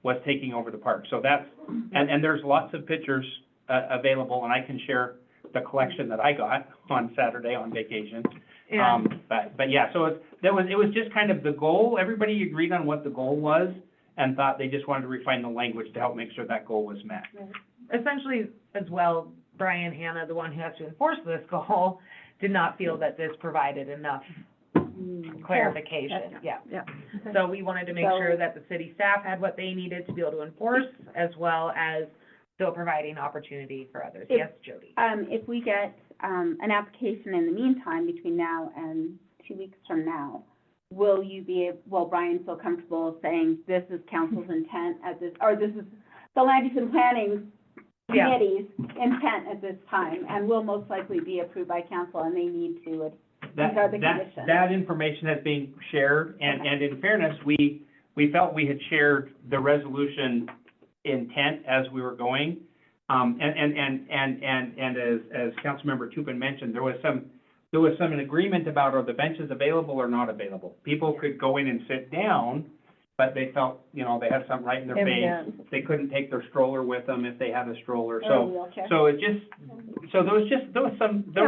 C: was taking over the park. So that's, and there's lots of pictures available, and I can share the collection that I got on Saturday on vacation. But yeah, so it was just kind of the goal. Everybody agreed on what the goal was and thought they just wanted to refine the language to help make sure that goal was met.
H: Essentially, as well, Brian Hanna, the one who has to enforce this goal, did not feel that this provided enough clarification, yeah.
I: Yeah.
H: So we wanted to make
E: So-
H: sure that the city staff had what they needed to be able to enforce, as well as still providing opportunity for others.
E: If-
H: Yes, Jody?
E: If we get, an application in the meantime, between now and 2 weeks from now, will Brian feel comfortable saying, this is council's intent at this, or this is the land use and planning
H: Yeah.
E: committee's intent at this time, and will most likely be approved by council, and they need to, These are the conditions.
C: That information has been shared, and in fairness, we felt we had shared the resolution intent as we were going. And as Councilmember Tupin mentioned, there was some agreement about, are the benches available or not available? People could go in and sit down, but they felt, you know, they had something right in their face. They couldn't take their stroller with them if they had a stroller,
E: or a
C: so.
E: wheelchair.
C: So it just, so there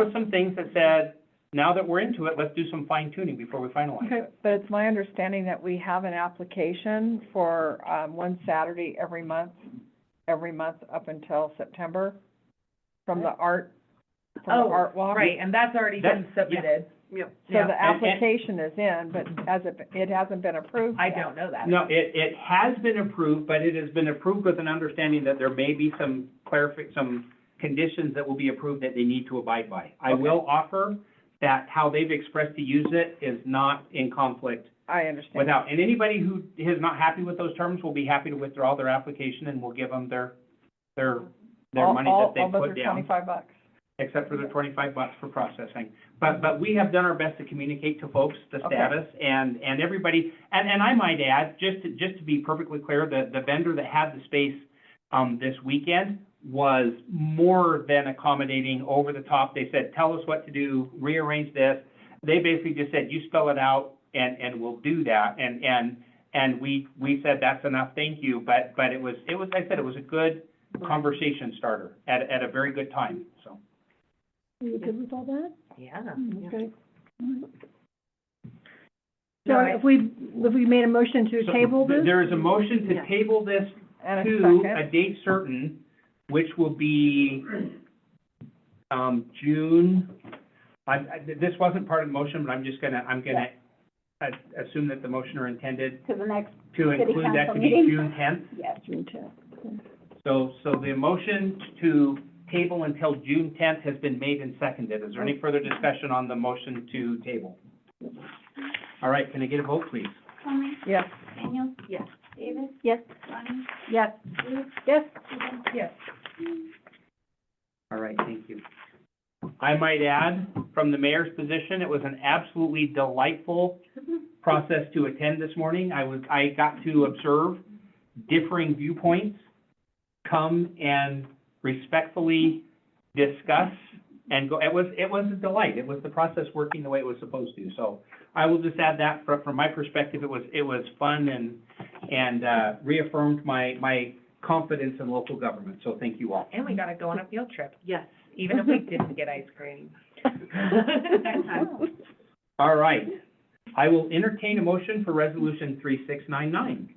C: was some things that said, now that we're into it, let's do some fine tuning before we finalize
B: Okay,
C: it.
B: but it's my understanding that we have an application for, one Saturday every month up until September, from the art
H: Oh,
B: walk.
H: right, and that's already been submitted. Yep.
B: So the application is in, but it hasn't been approved
H: I
B: yet.
H: don't know that.
C: No, it has been approved, but it has been approved with an understanding that there may be some conditions that will be approved that they need to abide by. I
B: Okay.
C: will offer that how they've expressed to use it is not in conflict
B: I understand.
C: and anybody who is not happy with those terms will be happy to withdraw their application, and we'll give them their money that they
B: All but
C: put
B: their
C: down,
B: $25.
C: except for the $25 for processing. But we have done our best to communicate to folks the
B: Okay.
C: status, and everybody, and I might add, just to be perfectly clear, the vendor that had the space, this weekend was more than accommodating, over the top. They said, tell us what to do, rearrange this. They basically just said, you spell it out, and we'll do that. And we said, that's enough, thank you. But it was, I said, it was a good conversation starter at a very good time, so.
I: Are you good with all that?
H: Yeah.
I: Okay.
H: No,
I: So
H: I-
I: if we made a motion to
C: So
I: table this?
C: There is a motion to table this
B: And a
C: to
B: second.
C: a date certain, which will be, June, this wasn't part of the motion, but I'm gonna assume that the motioner intended
E: To the next,
C: to
E: City
C: include that
E: council
C: to be
E: meeting?
C: June 10th.
E: yes.
I: June 10th.
C: So the motion to table until June 10th has been made and seconded. Is there any further discussion on the motion to table? All right, can I get a vote, please?
D: Conley?
B: Yes.
D: Daniel?
A: Yes.
D: Davis?
E: Yes.
D: Lonnie?
B: Yes.
D: Ruth?
B: Yes.
D: Susan?
H: Yes.
C: All right, thank you. I might add, from the mayor's position, it was an absolutely delightful process to attend this morning. I got to observe differing viewpoints, come and respectfully discuss and go. It was a delight. It was the process working the way it was supposed to. So I will just add that from my perspective, it was fun and reaffirmed my confidence in local government. So thank you all.
H: And we got to go on a field trip,
A: Yes.
H: even if we didn't get ice cream.
A: Next time.
C: All right. I will entertain a motion for resolution 3699.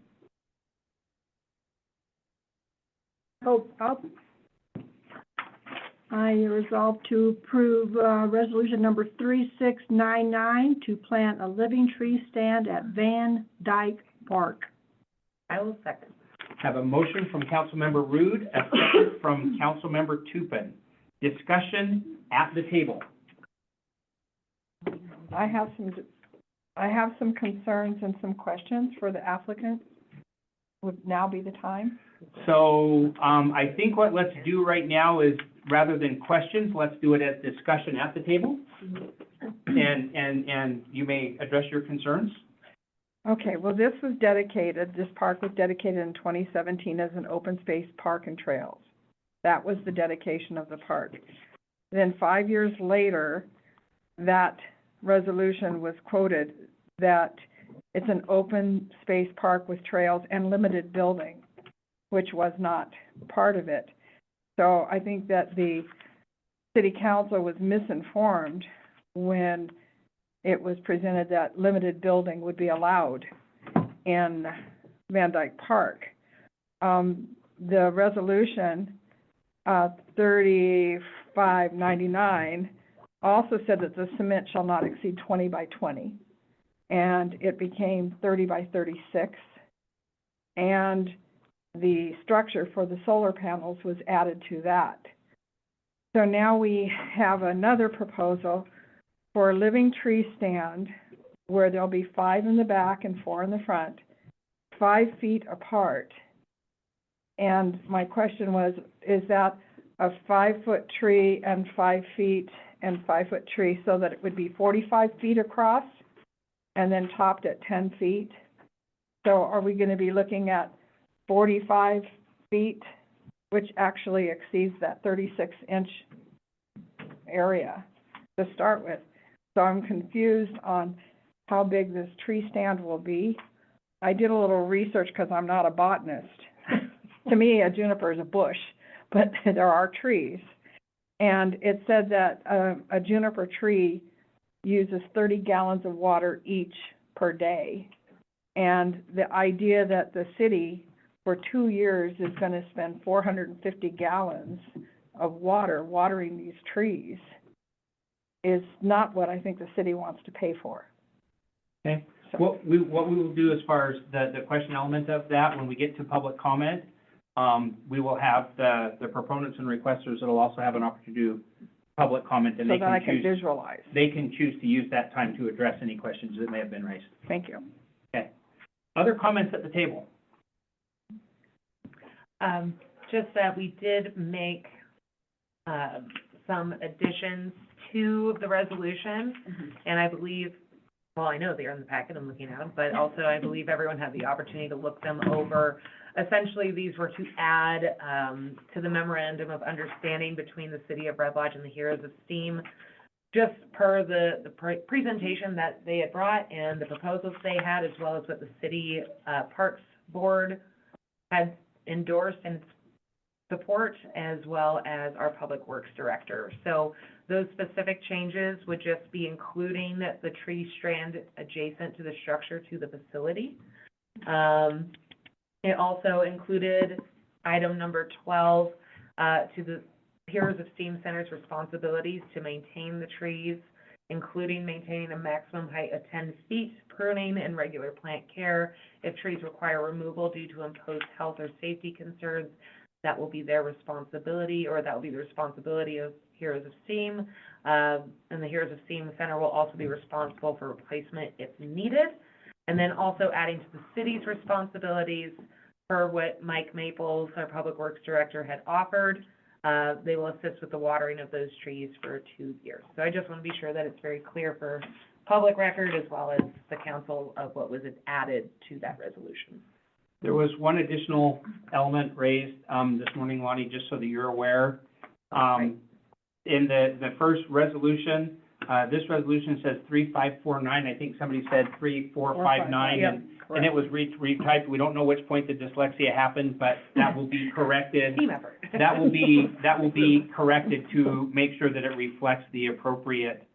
I: I resolve to approve, resolution number 3699 to plant a living tree stand at Van Dyke Park.
H: I will second.
C: Have a motion from Councilmember Rude, a second from Councilmember Tupin. Discussion at the table.
B: I have some concerns and some questions for the applicant. Would now be the time?
C: So, I think what let's do right now is, rather than questions, let's do it as discussion at the table. And you may address your concerns.
B: Okay, well, this park was dedicated in 2017 as an open space park and trails. That was the dedication of the park. Then 5 years later, that resolution was quoted that it's an open space park with trails and limited building, which was not part of it. So I think that the city council was misinformed when it was presented that limited building would be allowed in Van Dyke Park. The resolution, 3599, also said that the cement shall not exceed 20 by 20, and it became 30 by 36. And the structure for the solar panels was added to that. So now we have another proposal for a living tree stand where there'll be 5 in the back and 4 in the front, 5 feet apart. And my question was, is that a 5-foot tree and 5 feet and 5-foot tree so that it would be 45 feet across and then topped at 10 feet? So are we going to be looking at 45 feet, which actually exceeds that 36-inch area to start with? So I'm confused on how big this tree stand will be. I did a little research because I'm not a botanist. To me, a juniper is a bush, but there are trees. And it said that a juniper tree uses 30 gallons of water each per day. And the idea that the city for 2 years is going to spend 450 gallons of water watering these trees is not what I think the city wants to pay for.
C: Okay.
B: So-
C: What we will do as far as the question element of that, when we get to public comment, we will have the proponents and requesters that'll also have an opportunity to do public comment, and
B: So
C: they
B: that I
C: can
B: can
C: choose,
B: visualize.
C: they can choose to use that time to address any questions that may have been raised.
B: Thank you.
C: Other comments at the table?
H: Just that we did make, some additions to the resolution, and I believe, well, I know they're in the packet, I'm looking at them, but also I believe everyone had the opportunity to look them over. Essentially, these were to add, to the memorandum of understanding between the City of Red Lodge and the Heroes of Steam, just per the presentation that they had brought and the proposals they had, as well as what the City Parks Board had endorsed and support, as well as our Public Works Director. So those specific changes would just be including the tree strand adjacent to the structure to the facility. It also included item number 12, to the Heroes of Steam Center's responsibilities to maintain the trees, including maintaining a maximum height of 10 feet, pruning and regular plant care. If trees require removal due to imposed health or safety concerns, that will be their responsibility, or that will be the responsibility of Heroes of Steam. And the Heroes of Steam Center will also be responsible for replacement if needed. And then also adding to the city's responsibilities, per what Mike Maples, our Public Works Director, had offered, they will assist with the watering of those trees for 2 years. So I just want to be sure that it's very clear for public record as well as the council of what was added to that resolution.
C: There was one additional element raised, this morning, Lonnie, just so that you're aware. In the first resolution, this resolution says 3549, I think somebody said 3459,
B: Yep,
C: and it was retyped. We don't know which point the dyslexia happened, but that will be corrected.
H: Team effort.
C: That will be corrected to make sure that it reflects the appropriate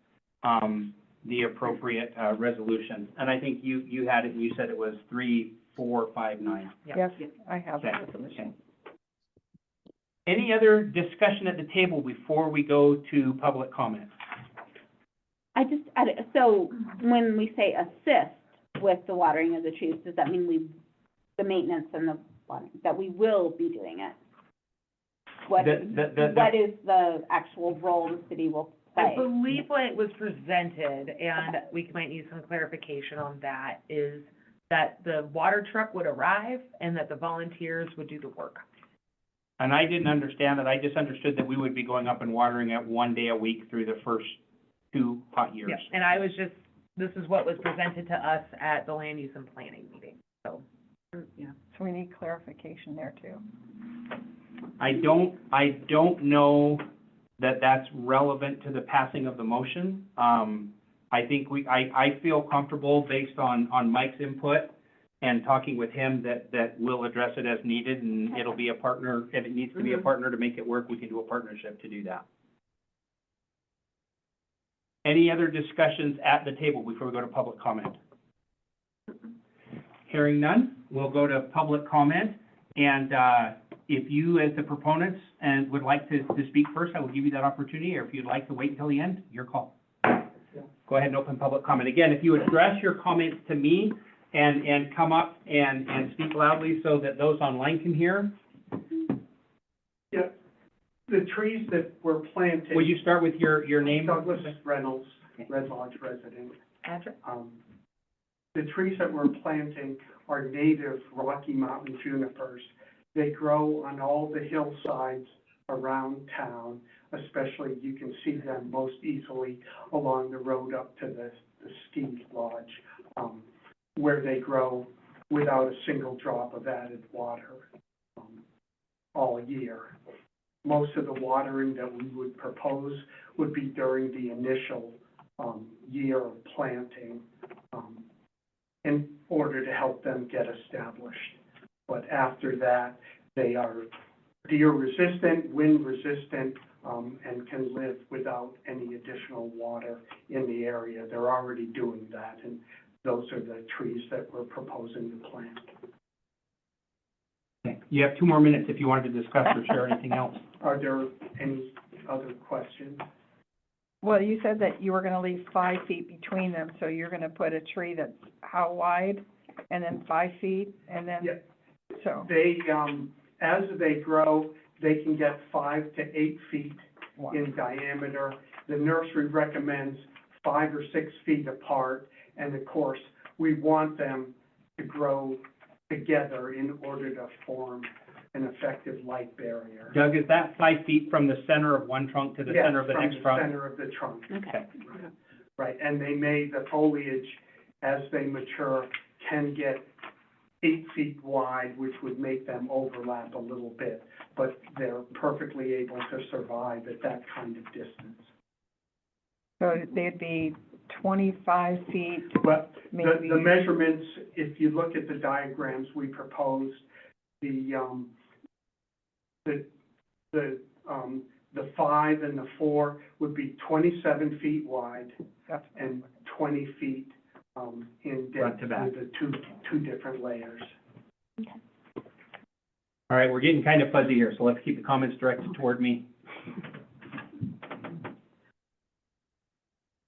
C: resolution. And I think you had it, and you said it was 3459.
B: Yes, I have the
C: Okay.
B: resolution.
C: Any other discussion at the table before we go to public comment?
E: So when we say assist with the watering of the trees, does that mean the maintenance and the watering, that we will be doing it? What is the actual role the city will
H: I
E: play?
H: believe what was presented, and we might need some clarification on that, is that the water truck would arrive and that the volunteers would do the work.
C: And I didn't understand it. I just understood that we would be going up and watering it 1 day a week through the first 2 hot years.
H: Yep. And I was just, this is what was presented to us at the land use and planning meeting, so.
B: So we need clarification there too.
C: I don't know that that's relevant to the passing of the motion. I think I feel comfortable based on Mike's input and talking with him that we'll address it as needed, and it'll be a partner. If it needs to be a partner to make it work, we can do a partnership to do that. Any other discussions at the table before we go to public comment? Hearing none, we'll go to public comment. And if you, as the proponents, and would like to speak first, I will give you that opportunity, or if you'd like to wait until the end, your call. Go ahead and open public comment. Again, if you address your comments to me and come up and speak loudly so that those online can hear.
J: Yeah, the trees that we're planting.
C: Will you start with your name?
J: Douglas Reynolds, Red Lodge resident.
H: Address?
J: The trees that we're planting are native Rocky Mountain junipers. They grow on all the hillsides around town, especially you can see them most easily along the road up to the ski lodge, where they grow without a single drop of added water all year. Most of the watering that we would propose would be during the initial year of planting in order to help them get established. But after that, they are deer resistant, wind resistant, and can live without any additional water in the area. They're already doing that, and those are the trees that we're proposing to plant.
C: Okay. You have 2 more minutes if you wanted to discuss or share anything else.
J: Are there any other questions?
B: Well, you said that you were gonna leave 5 feet between them, so you're gonna put a tree that's how wide? And then 5 feet, and then,
J: Yeah.
B: so.
J: They, as they grow, they can get 5 to 8 feet in diameter. The nursery recommends 5 or 6 feet apart, and of course, we want them to grow together in order to form an effective light barrier.
C: Doug, is that 5 feet from the center of one trunk to the center of the next trunk?
J: Yes, from the center of the trunk.
E: Okay.
J: Right, and the foliage, as they mature, can get 8 feet wide, which would make them overlap a little bit, but they're perfectly able to survive at that kind of distance.
B: So they'd be 25 feet,
J: But
B: maybe.
J: the measurements, if you look at the diagrams we proposed, the 5 and the 4 would be 27 feet wide and 20 feet in
C: Front
J: depth
C: to back.
J: with the two different layers.
C: All right, we're getting kind of fuzzy here, so let's keep the comments directed toward me.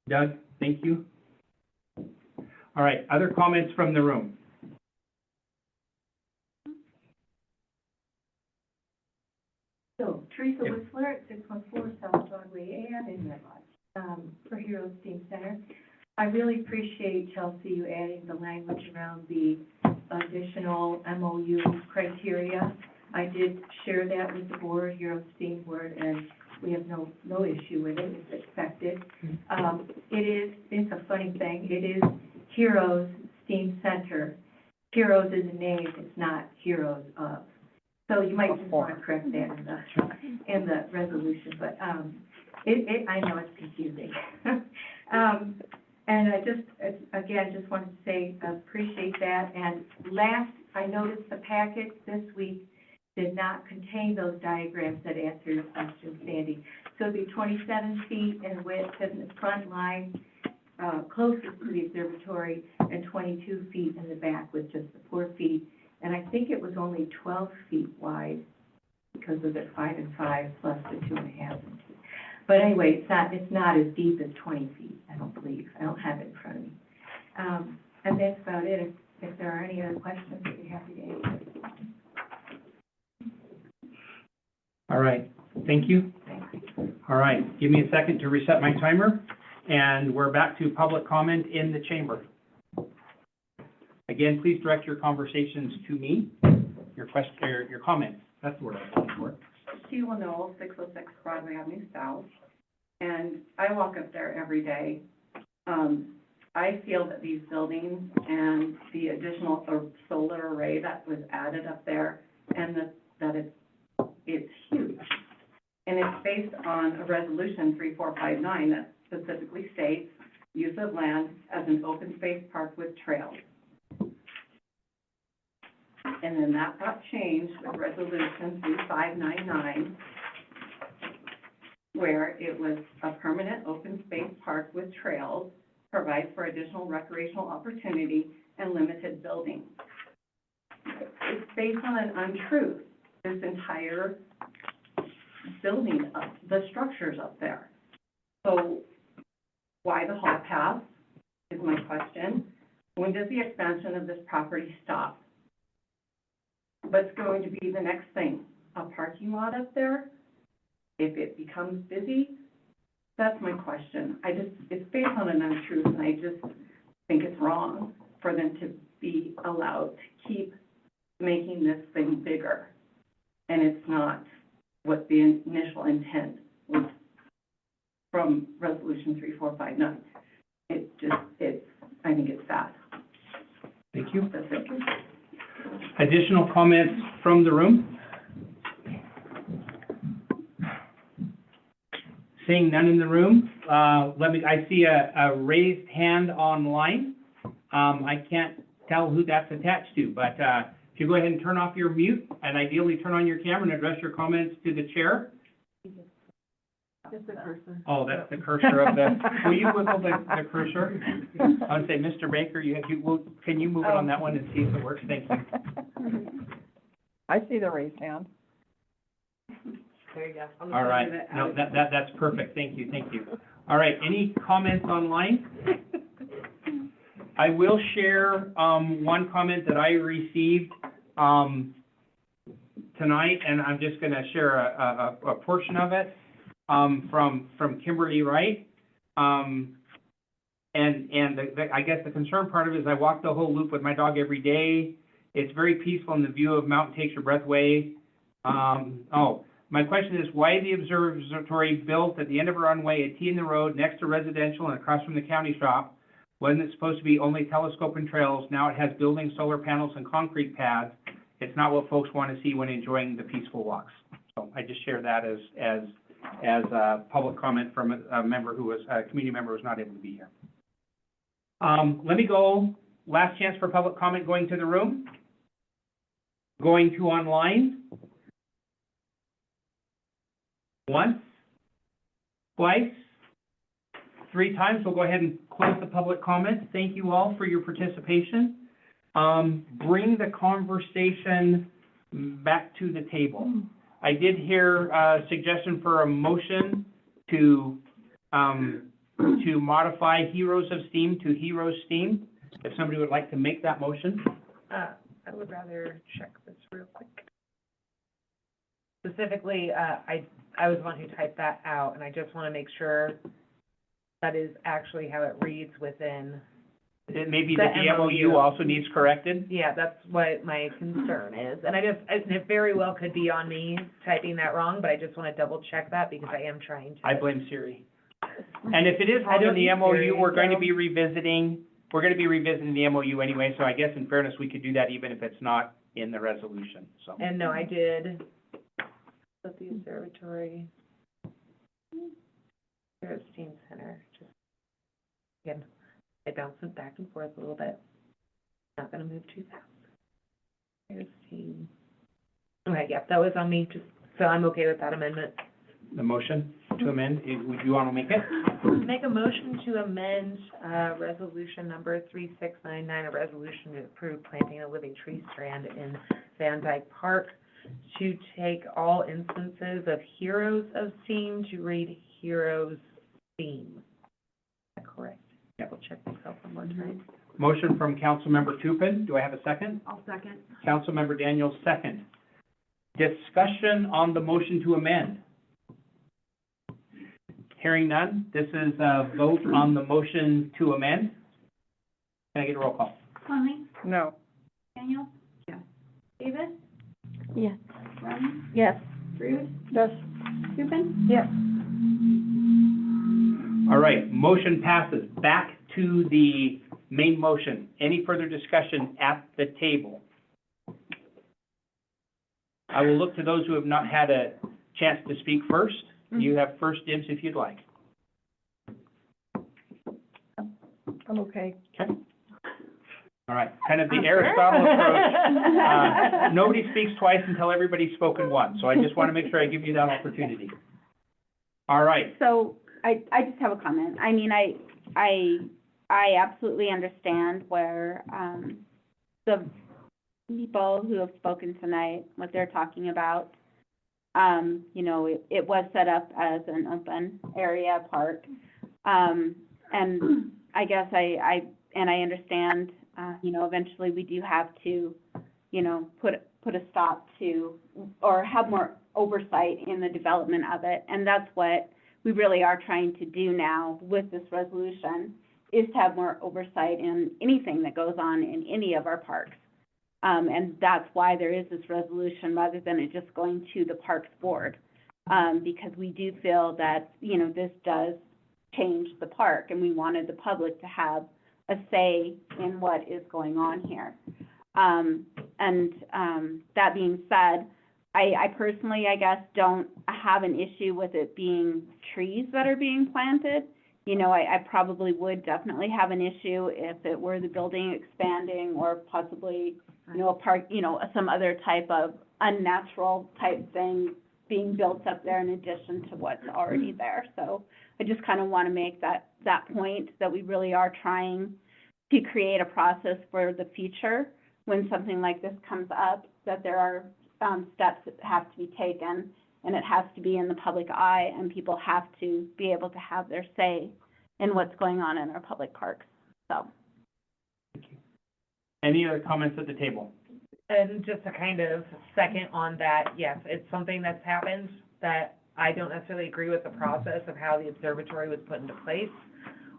C: Doug, thank you. All right, other comments from the room?
A: So Teresa
C: Yeah.
A: Whistler at 614 South Broadway and in Red Lodge, for Heroes Steam Center. I really appreciate, Chelsea, you adding the language around the additional MOU criteria. I did share that with the board, Heroes Steam Board, and we have no issue with it, it's expected. It's a funny thing, it is Heroes Steam Center. Heroes is a name, it's not Heroes of. So you might just want to correct that in the resolution, but, I know it's confusing. And I just, again, just wanted to say, appreciate that. And last, I noticed the packet this week did not contain those diagrams that answer your question, Sandy. So it'd be 27 feet in width in the front line, closest to the observatory, and 22 feet in the back with just the 4 feet. And I think it was only 12 feet wide because of the 5 and 5 plus the 2.5 and 2. But anyway, it's not as deep as 20 feet, I don't believe. I don't have it in front of me. And that's about it. If there are any other questions, I'd be happy to answer.
C: All right, thank you. All right, give me a second to reset my timer, and we're back to public comment in the chamber. Again, please direct your conversations to me, your question, or your comments. That's the word I was looking for.
K: Sheila Knoll, 606 Broadway Avenue South, and I walk up there every day. I feel that these buildings and the additional solar array that was added up there, and that it's huge. And it's based on a resolution 3459 that specifically states use of land as an open space park with trails. And then that got changed with resolution 3599, where it was a permanent open space park with trails, provides for additional recreational opportunity and limited building. It's based on an untruth, this entire building, the structures up there. So why the haul path is my question. When does the expansion of this property stop? What's going to be the next thing? A parking lot up there? If it becomes busy? That's my question. It's based on an untruth, and I just think it's wrong for them to be allowed to keep making this thing bigger. And it's not what the initial intent was from resolution 3459. I think it's bad.
C: Thank you.
K: That's it.
C: Additional comments from the room? Seeing none in the room, I see a raised hand online. I can't tell who that's attached to, but if you go ahead and turn off your mute, and ideally turn on your camera and address your comments to the chair.
H: Just the cursor.
C: Oh, that's the cursor of the, will you wiggle the cursor? I would say, Mr. Baker, can you move it on that one and see if it works? Thank you.
B: I see the raised hand.
H: There you go.
C: All right, no, that's perfect, thank you. All right, any comments online? I will share, one comment that I received, tonight, and I'm just gonna share a portion of it, from Kimberly Wright. And I guess the concern part of it is I walk the whole loop with my dog every day. It's very peaceful, and the view of mountain takes your breath away. My question is, why the observatory built at the end of a runway, a T in the road, next to residential and across from the county shop? Wasn't it supposed to be only telescope and trails? Now it has buildings, solar panels, and concrete pads. It's not what folks want to see when enjoying the peaceful walks. So I just share that as a public comment from a member who was, a community member who was not able to be here. Let me go, last chance for public comment going to the room. Going to online. Once, twice, 3 times. We'll go ahead and close the public comment. Thank you all for your participation. Bring the conversation back to the table. I did hear a suggestion for a motion to modify Heroes of Steam to Heroes Steam. If somebody would like to make that motion.
H: I would rather check this real quick. Specifically, I was the one who typed that out, and I just want to make sure that is actually how it reads within.
C: It may be that the MOU also needs corrected.
H: Yeah, that's what my concern is, and it very well could be on me typing that wrong, but I just want to double check that because I am trying to.
C: I blame Siri. And if it is wrong in the MOU, we're going to be revisiting the MOU anyway, so I guess in fairness, we could do that even if it's not in the resolution, so.
H: And no, I did. At the observatory. Here's Steam Center, just, again, I bounce it back and forth a little bit. Not gonna move too fast. Here's Steam. Okay, yeah, that was on me, just, so I'm okay with that amendment.
C: The motion to amend, would you want to make it?
H: Make a motion to amend, resolution number 3699, a resolution to approve planting a living tree strand in Van Dyke Park, to take all instances of Heroes of Steam to read Heroes Theme. Is that correct?
C: Yep.
H: I'll check myself one more time.
C: Motion from Councilmember Tupin. Do I have a second?
D: I'll second.
C: Councilmember Daniels, second. Discussion on the motion to amend. Hearing none, this is a vote on the motion to amend. Can I get a roll call?
D: Conley?
B: No.
D: Daniel?
A: Yes.
D: Davis?
E: Yes.
D: Ryan?
E: Yes.
D: Rude?
I: Yes.
D: Tupin?
B: Yes.
C: All right, motion passes. Back to the main motion. Any further discussion at the table? I will look to those who have not had a chance to speak first. You have first dibs if you'd like.
B: I'm okay.
C: Okay. All right, kind of the Aristotle approach. Nobody speaks twice until everybody's spoken once, so I just want to make sure I give you that opportunity. All right.
E: So I just have a comment. I mean, I absolutely understand where, the people who have spoken tonight, what they're talking about. You know, it was set up as an open area park. And I guess I understand, you know, eventually we do have to, you know, put a stop to, or have more oversight in the development of it. And that's what we really are trying to do now with this resolution, is to have more oversight in anything that goes on in any of our parks. And that's why there is this resolution rather than it just going to the Parks Board. Because we do feel that, you know, this does change the park and we wanted the public to have a say in what is going on here. That being said, I personally, I guess, don't have an issue with it being trees that are being planted. You know, I probably would definitely have an issue if it were the building expanding or possibly, you know, a park, you know, some other type of unnatural type thing being built up there in addition to what's already there. So I just kind of want to make that point that we really are trying to create a process for the future when something like this comes up, that there are steps that have to be taken, and it has to be in the public eye, and people have to be able to have their say in what's going on in our public parks, so.
C: Any other comments at the table?
H: And just to kind of second on that, yes, it's something that's happened that I don't necessarily agree with the process of how the observatory was put into place.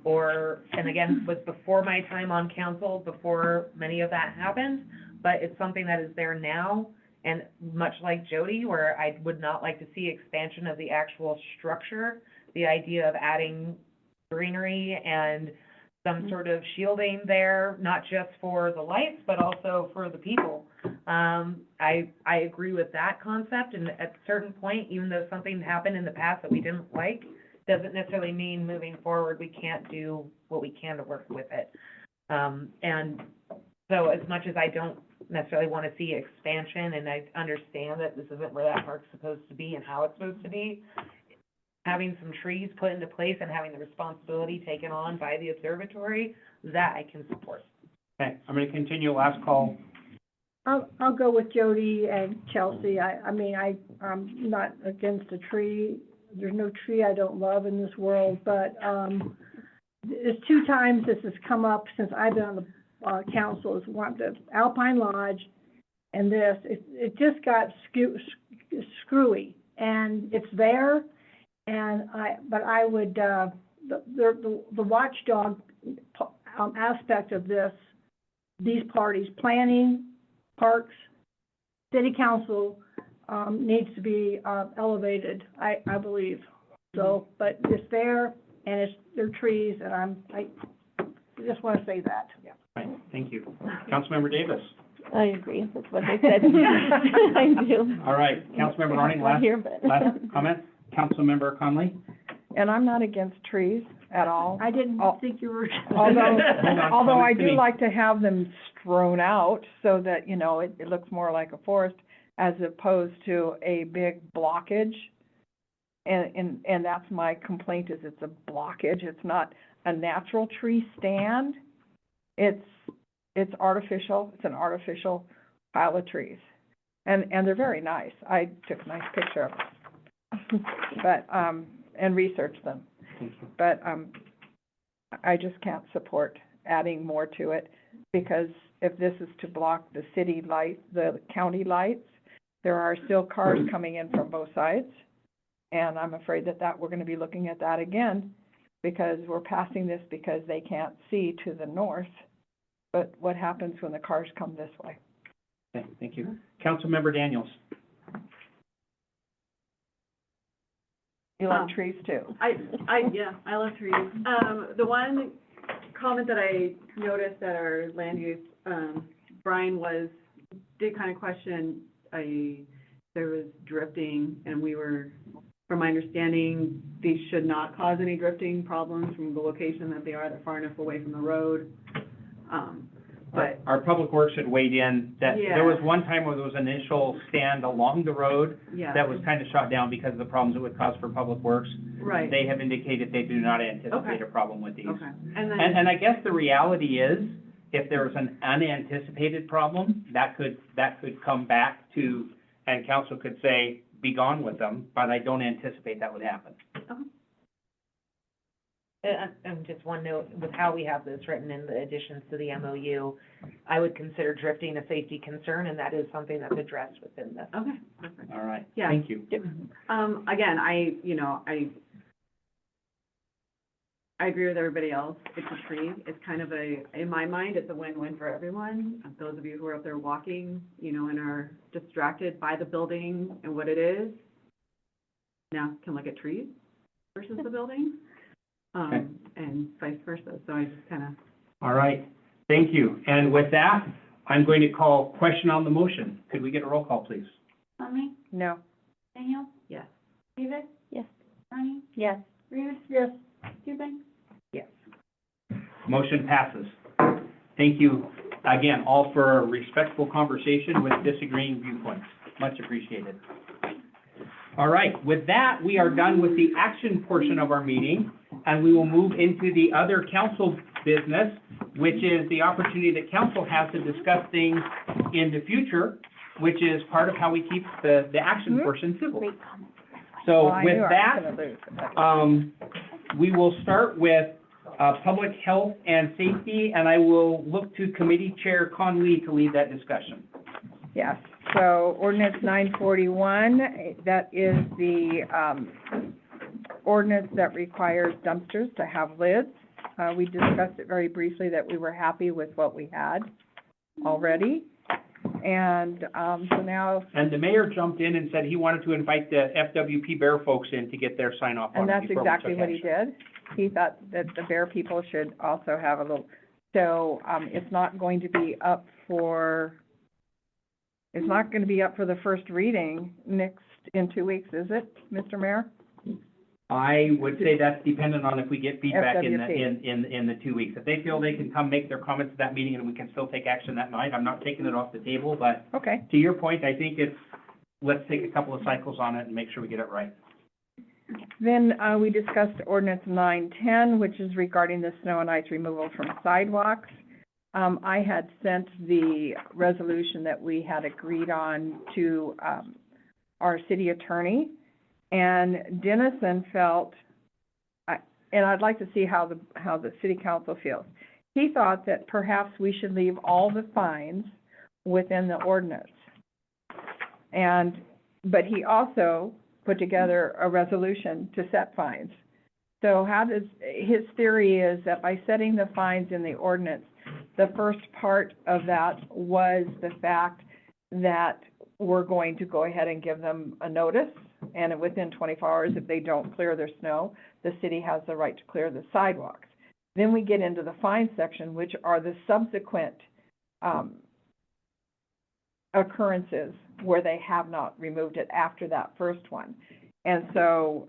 H: And again, was before my time on council, before many of that happened, but it's something that is there now. And much like Jody, where I would not like to see expansion of the actual structure, the idea of adding greenery and some sort of shielding there, not just for the lights, but also for the people. I agree with that concept, and at a certain point, even though something happened in the past that we didn't like, doesn't necessarily mean moving forward we can't do what we can to work with it. And so as much as I don't necessarily want to see expansion, and I understand that this isn't where that park's supposed to be and how it's supposed to be, having some trees put into place and having the responsibility taken on by the observatory, that I can support.
C: Okay, I'm going to continue. Last call
I: I'll go with Jody and Chelsea. I'm not against a tree. There's no tree I don't love in this world, but, there's 2 times this has come up since I've been on the, council, is one, the Alpine Lodge and this. It just got screwy, and it's there, and but I would, the watchdog, aspect of this, these parties, planning, parks, city council, needs to be, elevated, I believe. So, but it's there, and they're trees, and I just wanna say that. Yeah.
C: Right, thank you. Councilmember Davis.
E: I agree, that's what they said. I do.
C: All right, Councilmember Arning,
E: Not here, but-
C: last comment. Councilmember Conley?
B: And I'm not against trees at all.
I: I didn't think you were.
B: Although,
C: Hold on,
B: although I
C: comments to
B: do
C: me.
B: like to have them strewn out so that, you know, it looks more like a forest as opposed to a big blockage. And that's my complaint, is it's a blockage. It's not a natural tree stand. It's artificial. It's an artificial pile of trees. And they're very nice. I took a nice picture of them. But, and researched them. But, I just can't support adding more to it, because if this is to block the city light, the county lights, there are still cars coming in from both sides. And I'm afraid that we're gonna be looking at that again, because we're passing this because they can't see to the north. But what happens when the cars come this way?
C: Okay, thank you. Councilmember Daniels.
B: You like trees too?
K: Yeah, I love trees. The one comment that I noticed at our land use, Brian did kind of question, there was drifting, and from my understanding, these should not cause any drifting problems from the location that they are, they're far enough away from the road. But,
C: Our Public Works had weighed in that
K: Yeah.
C: there was one time where there was an initial stand along the road
K: yeah.
C: that was kind of shot down because of the problems it would cause for Public Works.
K: Right,
C: They have indicated they do not anticipate
K: Okay.
C: a problem with these.
K: okay. And then,
C: And I guess the reality is, if there was an unanticipated problem, that could come back to, and council could say, be gone with them, but I don't anticipate that would happen.
H: And just one note, with how we have this written in the additions to the MOU, I would consider drifting a safety concern, and that is something that's addressed within this.
K: okay, perfect.
C: All right,
K: Yeah.
C: thank you.
K: Again, I agree with everybody else. It's a tree. It's kind of in my mind, it's a win-win for everyone. Those of you who are up there walking, and are distracted by the building and what it is, now can look at trees versus the building,
C: Okay.
K: and vice versa. So I just kind of,
C: All right, thank you. And with that, I'm going to call question on the motion. Could we get a roll call, please?
D: Conley,
B: No.
D: Daniel,
K: yes.
D: Davis,
E: Yes.
D: Ronnie,
E: Yes.
D: Rude,
I: Yes.
D: Cuban.
C: Yes. Motion passes. Thank you again, all for a respectful conversation with disagreeing viewpoints. Much appreciated. All right, with that, we are done with the action portion of our meeting, and we will move into the other council business, which is the opportunity that council has to discuss things in the future, which is part of how we keep the action portion civil.
E: Great comment.
C: So
B: Well, I
C: with
B: knew I
C: that,
B: was gonna lose.
C: we will start with, public health and safety, and I will look to Committee Chair Conley to lead that discussion.
B: Yes, so ordinance 941, that is the, ordinance that requires dumpsters to have lids. We discussed it very briefly, that we were happy with what we had already. And, so now,
C: And the mayor jumped in and said he wanted to invite the FWP Bear folks in to get their sign off on
B: and
C: it
B: that's
C: before we
B: exactly
C: took
B: what he
C: action.
B: did. He thought that the Bear people should also have a little, so, it's not going to be up for the first reading in 2 weeks, is it, Mr. Mayor?
C: I would say that's dependent on if we get feedback in
B: FWP.
C: the 2 weeks. If they feel they can come make their comments at that meeting and we can still take action that night, I'm not taking it off the table, but
B: Okay,
C: to your point, I think let's take a couple of cycles on it and make sure we get it right.
B: then, we discussed ordinance 910, which is regarding the snow and ice removal from sidewalks. I had sent the resolution that we had agreed on to, our city attorney, and Dennison felt, and I'd like to see how the city council feels. He thought that perhaps we should leave all the fines within the ordinance. But he also put together a resolution to set fines. So his theory is that by setting the fines in the ordinance, the first part of that was the fact that we're going to go ahead and give them a notice, and within 24 hours, if they don't clear their snow, the city has the right to clear the sidewalks. Then we get into the fine section, which are the subsequent occurrences where they have not removed it after that first one. And so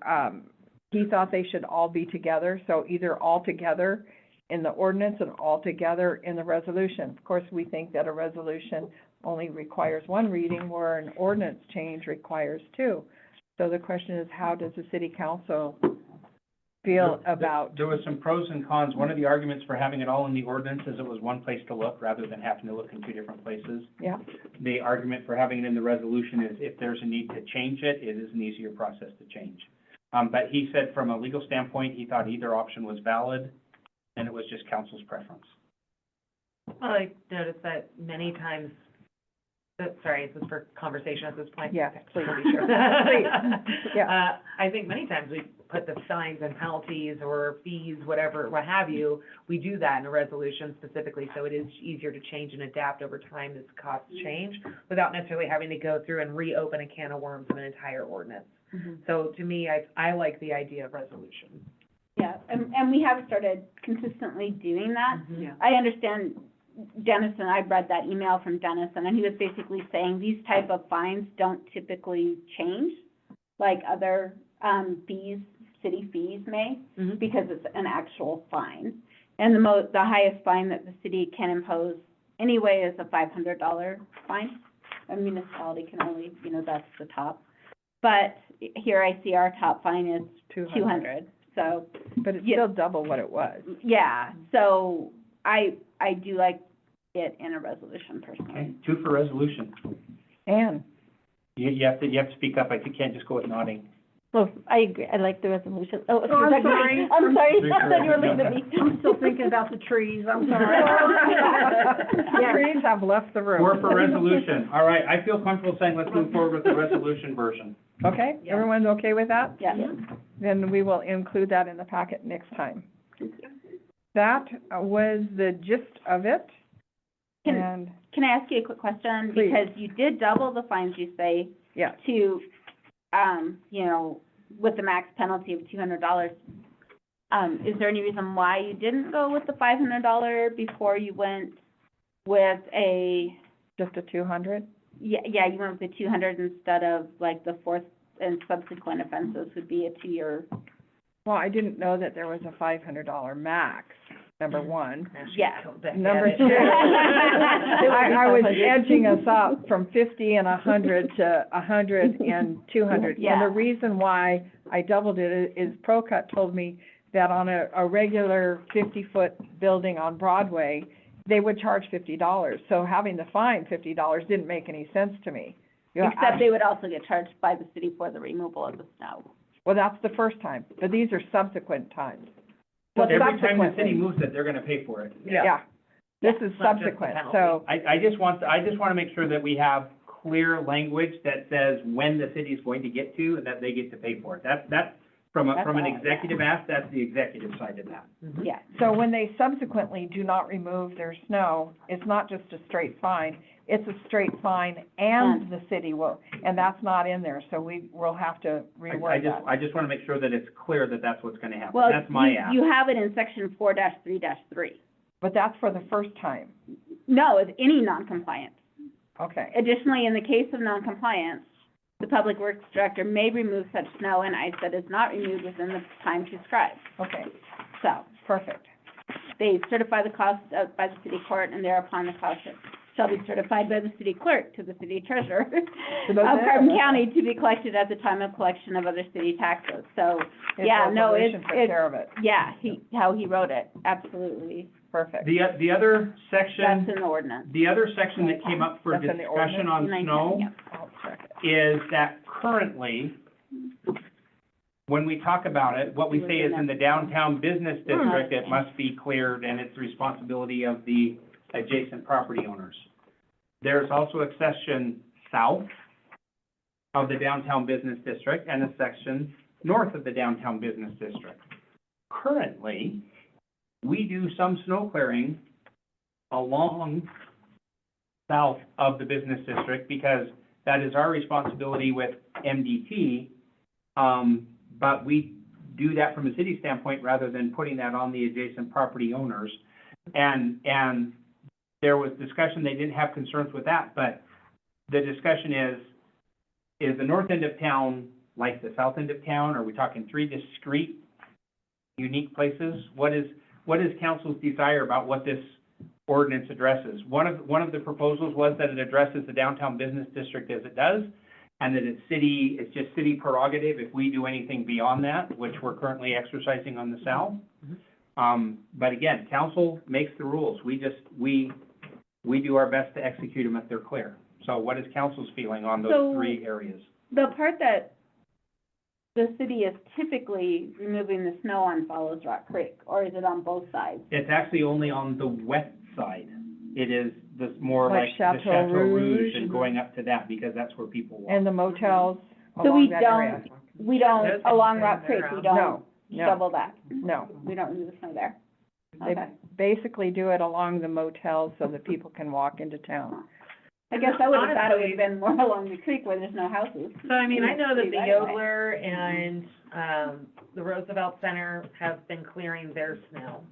B: he thought they should all be together, so either all together in the ordinance and all together in the resolution. Of course, we think that a resolution only requires one reading, where an ordinance change requires two. So the question is, how does the city council feel about?
C: There was some pros and cons. One of the arguments for having it all in the ordinance is it was one place to look rather than having to look in two different places.
B: Yeah.
C: The argument for having it in the resolution is if there's a need to change it, it is an easier process to change. But he said from a legal standpoint, he thought either option was valid, and it was just council's preference.
H: Well, I noticed that many times, sorry, is this for conversation at this point?
B: Yes, please.
H: Be sure.
B: Yeah.
H: I think many times we put the fines and penalties or fees, whatever, what have you, we do that in a resolution specifically, so it is easier to change and adapt over time as costs change, without necessarily having to go through and reopen a can of worms of an entire ordinance.
E: Mm-hmm.
H: So to me, I like the idea of resolution.
E: Yeah, and we have started consistently doing that.
H: Yeah.
E: I understand Dennison, I read that email from Dennison, and he was basically saying these type of fines don't typically change like other, fees, city fees may,
H: Mhm.
E: because it's an actual fine. And the highest fine that the city can impose anyway is a $500 fine. A municipality can only, that's the top. But here I see our top fine is 200, so.
B: But it's
E: Yeah.
B: still double what it was.
E: Yeah, so I do like it in a resolution personally.
C: Okay, 2 for resolution.
B: Ann?
C: You have to speak up. I can't just go with nodding.
D: Well, I agree, I like the resolution. Oh,
I: Oh, I'm
D: excuse me.
I: sorry.
D: I'm sorry,
C: Speak
D: I thought you were
C: for-
D: leaving me.
I: I'm still thinking about the trees, I'm sorry.
B: The trees have left the room.
C: 4 for resolution. All right, I feel comfortable saying let's move forward with the resolution version.
B: Okay,
H: Yeah.
B: everyone's okay with that?
E: Yeah.
B: Then we will include that in the packet next time. That was the gist of it,
E: Can-
B: and,
E: Can I ask you a quick question?
B: Please.
E: Because you did double the fines, you say,
B: yeah.
E: to, with the max penalty of $200. Is there any reason why you didn't go with the $500 before you went with
B: Just a 200?
E: yeah, you went with the 200 instead of like the fourth and subsequent offenses would be a 2-year?
B: Well, I didn't know that there was a $500 max, number one.
E: Yeah.
B: Number two, I was edging us up from 50 and 100 to 100 and 200. And
E: Yeah.
B: the reason why I doubled it is ProCut told me that on a regular 50-foot building on Broadway, they would charge $50. So having the fine $50 didn't make any sense to me. You know,
E: Except they would also get charged by the city for the removal of the snow.
B: Well, that's the first time, but these are subsequent times. So
C: Every time the
B: subsequently-
C: city moves it, they're gonna pay for it.
B: Yeah, this is
H: It's not just the
B: subsequent,
H: penalty.
B: so,
C: I just want to make sure that we have clear language that says when the city's going to get to and that they get to pay for it. That's from an
E: That's all, yeah.
C: executive ask, that's the executive side of that.
H: Mhm.
E: Yeah.
B: so when they subsequently do not remove their snow, it's not just a straight fine, it's a straight fine and the city will, and that's not in there, so we'll have to reword that.
C: I just want to make sure that it's clear that that's what's going to happen.
E: Well,
C: That's my ask.
E: you have it in section 4-3-3.
B: But that's for the first time,
E: No, it's any noncompliance.
B: okay.
E: Additionally, in the case of noncompliance, the Public Works Director may remove such snow and ice that is not removed within the time prescribed.
B: Okay,
E: So,
B: perfect.
E: they certify the cost by the city court, and thereupon the cost shall be certified by the city clerk to the city treasurer of Carbon County to be collected at the time of collection of other city taxes. So,
B: His
E: yeah, no,
B: resolution took
E: it's,
B: care of it.
E: yeah, how he wrote it, absolutely.
B: perfect.
C: The other
E: That's
C: section,
E: in the ordinance.
C: the other section that came up for
B: That's in the
C: discussion on
E: 910,
C: snow
E: yeah.
B: I'll check it.
C: is that currently, when we talk about it, what we say is in the downtown business district, it must be cleared and it's the responsibility of the adjacent property owners. There's also a section south of the downtown business district and a section north of the downtown business district. Currently, we do some snow clearing along south of the business district because that is our responsibility with MDT. But we do that from a city standpoint rather than putting that on the adjacent property owners. And there was discussion, they didn't have concerns with that, but the discussion is the north end of town like the south end of town? Are we talking three discrete, unique places? What is council's desire about what this ordinance addresses? One of the proposals was that it addresses the downtown business district as it does, and that it's just city prerogative if we do anything beyond that, which we're currently exercising on the south. But again, council makes the rules. We do our best to execute them if they're clear. So what is council's feeling on those
E: So-
C: three areas?
E: The part that the city is typically removing the snow on follows Rock Creek, or is it on both sides?
C: It's actually only on the west side. It is more
B: Like
C: like the
B: Chateau
C: Chateau Rouge
B: Rouge.
C: and going up to that because that's where people walk.
B: And the motels
E: So we
B: along that area.
E: We don't,
H: Those
E: along
H: things
E: Rock
H: there
E: Creek, we
H: are-
E: don't
B: No, no,
E: shovel that.
B: no.
E: We don't remove the snow there.
B: They
E: Okay.
B: basically do it along the motels so that people can walk into town.
E: I guess I would have thought it would
H: Honestly-
E: have been more along the creek where there's no houses.
H: So, I mean, I know that the
E: Right away.
H: Yodeler and, the Roosevelt Center have been clearing their snow.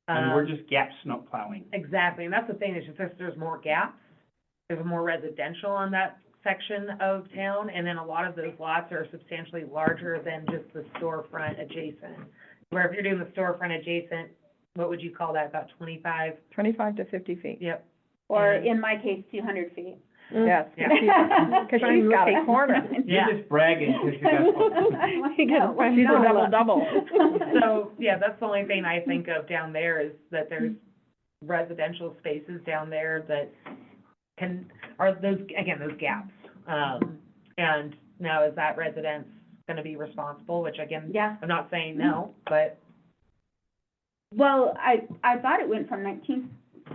C: And we're just gap snow plowing.
H: Exactly, and that's the thing, is just there's more gaps, there's more residential on that section of town, and then a lot of those lots are substantially larger than just the storefront adjacent. Where if you're doing the storefront adjacent, what would you call that, about 25?
B: 25 to 50 feet.
H: Yep.
E: Or
H: And-
E: in my case, 200 feet.
B: Yes,
H: Yeah.
B: because she's got a corner.
H: Yeah.
C: You're just bragging because you got one.
B: She's a double.
H: So, yeah, that's the only thing I think of down there is that there's residential spaces down there that are those gaps. And now is that residence gonna be responsible, which again,
E: Yeah.
H: I'm not saying no, but
E: Well, I thought it went from 19,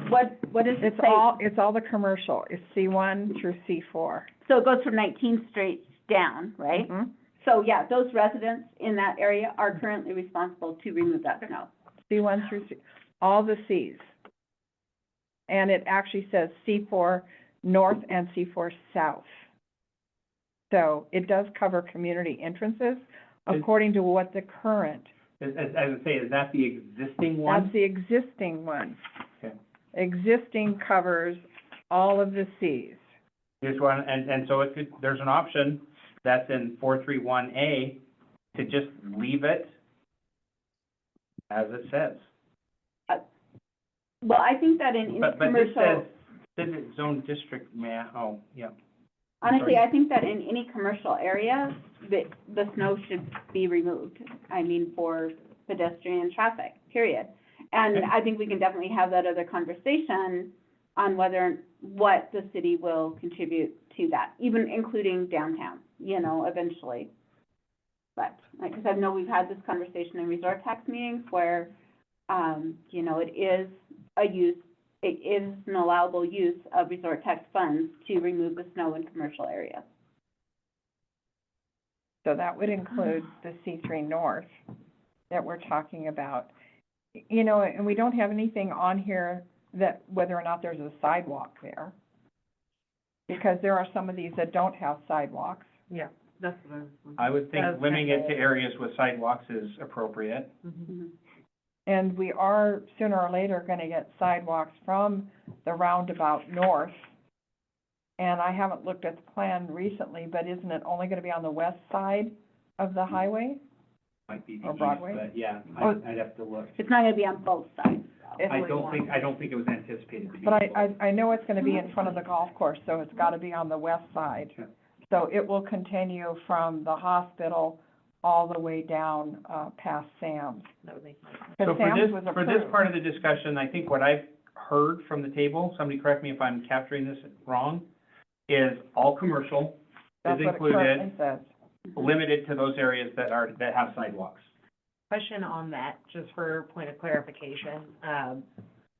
E: what does it say?
B: It's all the commercial. It's C1 through C4.
E: So it goes from 19th Street down, right?
B: Mhm.
E: So, yeah, those residents in that area are currently responsible to remove that snow.
B: C1 through C, all the Cs. And it actually says C4 north and C4 south. So it does cover community entrances according to what the current,
C: As I say, is that the existing one?
B: that's the existing one.
C: Okay.
B: Existing covers all of the Cs.
C: Here's one, and so it could, there's an option that's in 431A to just leave it as it says.
E: Well, I think that in any
C: But this
E: commercial,
C: says, business zone district, yeah.
E: honestly,
C: sorry.
E: I think that in any commercial area, the snow should be removed. I mean, for pedestrian traffic, period. And
C: Okay.
E: I think we can definitely have that other conversation on what the city will contribute to that, even including downtown, eventually. But, because I know we've had this conversation in resort tax meetings where, it is an allowable use of resort tax funds to remove the snow in commercial areas.
B: So that would include the C3 north that we're talking about. And we don't have anything on here that, whether or not there's a sidewalk there. Because there are some of these that don't have sidewalks.
H: yeah, that's what
C: I would think
H: That's
C: limiting it to
H: kinda-
C: areas with sidewalks is appropriate.
H: Mm-hmm.
B: And we are sooner or later gonna get sidewalks from the roundabout north. And I haven't looked at the plan recently, but isn't it only gonna be on the west side of the highway?
C: Might be the
B: Or
C: east,
B: Broadway?
C: but yeah,
B: Oh.
C: I'd have to look.
E: It's not gonna be on both sides.
C: I don't think it was anticipated to be.
B: But I know it's gonna be in front of the golf course, so it's gotta be on the west side.
C: Sure.
B: So it will continue from the hospital all the way down, past Sam's.
H: That would make my sense.
C: So
B: Because
C: for
B: Sam's
C: this,
B: was
C: for this
B: approved.
C: part of the discussion, I think what I've heard from the table, somebody correct me if I'm capturing this wrong, is all commercial is
B: That's what it
C: included,
B: currently says.
C: limited to those areas that have sidewalks.
H: Question on that, just for point of clarification.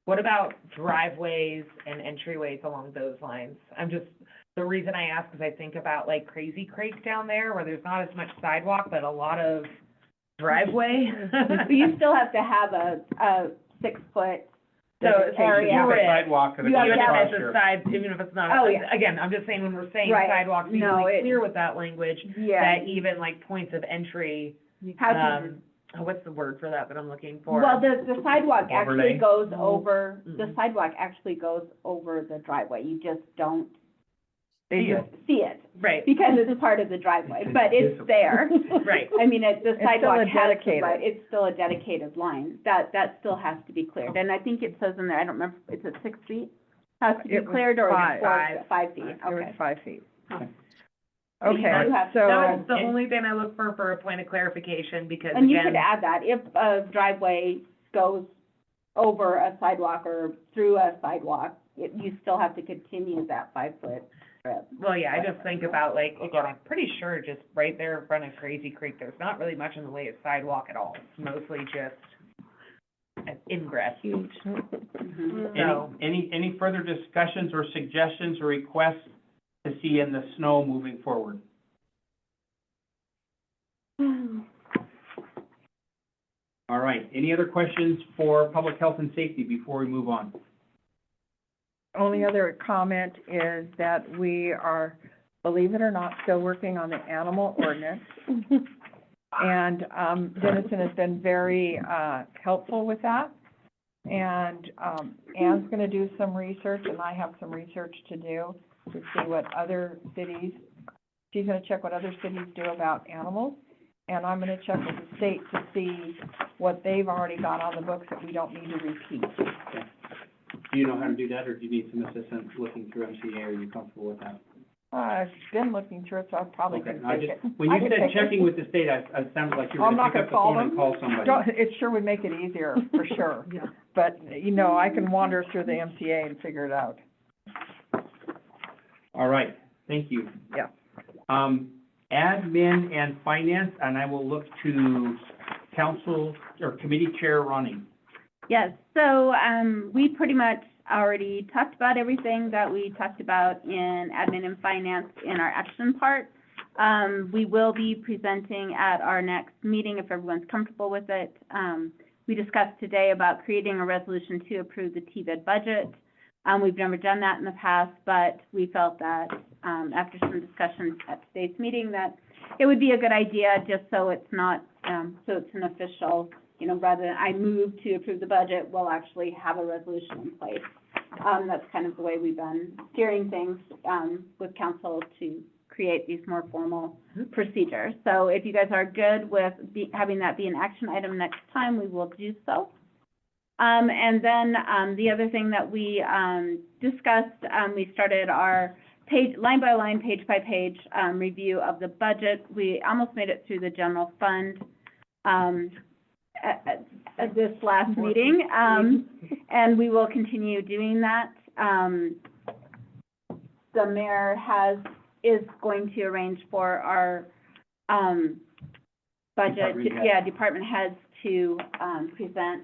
H: What about driveways and entryways along those lines? The reason I ask is I think about like Crazy Creek down there, where there's not as much sidewalk, but a lot of driveway.
E: But you still have to have a 6-foot
H: So
E: area.
C: You have a
H: You're it.
C: sidewalk and a
E: You have
H: Even
E: to
H: if
C: car
H: it's a
C: share.
H: side, even if it's not,
E: Oh, yeah.
H: again, I'm just saying when we're saying
E: Right.
H: sidewalks, be
E: No,
H: really
E: it-
H: clear with that language,
E: Yeah.
H: that even like points of entry,
E: How to
H: what's the word for that I'm looking for?
E: Well, the sidewalk
C: Overlay?
E: actually goes over, the
H: Mhm.
E: sidewalk actually goes over the driveway. You just don't
B: They
C: See it.
B: just,
E: see it
H: Right,
E: because it's part of the driveway,
C: It's
E: but it's
C: invisible.
E: there.
H: right.
E: I mean, the
B: still
E: sidewalk
B: a
E: has the
B: dedicated.
E: right, it's still a dedicated line. That still has to be cleared. And I think it says in there, I don't remember, is it 6 feet? Has to be
B: It was
E: cleared or is it
B: 5.
E: 5 feet?
B: it was
E: Okay.
B: 5 feet.
C: Okay.
E: So you
B: Okay,
E: do have-
B: so.
H: That was the only thing I look for a point of clarification, because
E: And you could
H: again,
E: add that, if a driveway goes over a sidewalk or through a sidewalk, you still have to continue that 5-foot strip.
H: well, yeah, I just think about like, again, I'm pretty sure just right there in front of Crazy Creek, there's not really much in the way of sidewalk at all. It's mostly just an ingress.
E: Mhm.
H: So,
C: Any further discussions or suggestions or requests to see in the snow moving forward? All right, any other questions for public health and safety before we move on?
B: Only other comment is that we are, believe it or not, still working on the animal ordinance. And, Dennison has been very, helpful with that. And, Ann's gonna do some research, and I have some research to do to see what other cities, she's gonna check what other cities do about animals. And I'm gonna check with the state to see what they've already got on the books that we don't need to repeat.
C: Do you know how to do that, or do you need some assistance looking through MCA? Are you comfortable with that?
B: I've been looking through it, so I probably
C: Okay,
B: can
C: I
B: take
C: just,
B: it.
C: when
B: I
C: you
B: can
C: said
B: take it.
C: checking with the state, I sounded like you were
B: I'm
C: gonna
B: not
C: pick up
B: gonna
C: the
B: call
C: phone and
B: them.
C: call somebody.
B: Don't, it sure would make it easier, for sure.
H: yeah.
B: But, you know, I can wander through the MCA and figure it out.
C: All right, thank you.
B: Yeah.
C: Admin and finance, and I will look to council or committee chair Ronnie.
E: Yes, so, we pretty much already talked about everything that we talked about in admin and finance in our action part. We will be presenting at our next meeting if everyone's comfortable with it. We discussed today about creating a resolution to approve the TBID budget. We've never done that in the past, but we felt that, after some discussions at today's meeting, that it would be a good idea, just so it's not, so it's an official, you know, rather than I move to approve the budget, we'll actually have a resolution in place. That's kind of the way we've been steering things, with council to create these more formal procedures. So if you guys are good with having that be an action item next time, we will do so. And then, the other thing that we, discussed, we started our line by line, page by page, review of the budget. We almost made it through the general fund, at this last meeting, and we will continue doing that. The mayor is going to arrange for our, budget,
C: Department heads.
E: department heads to, present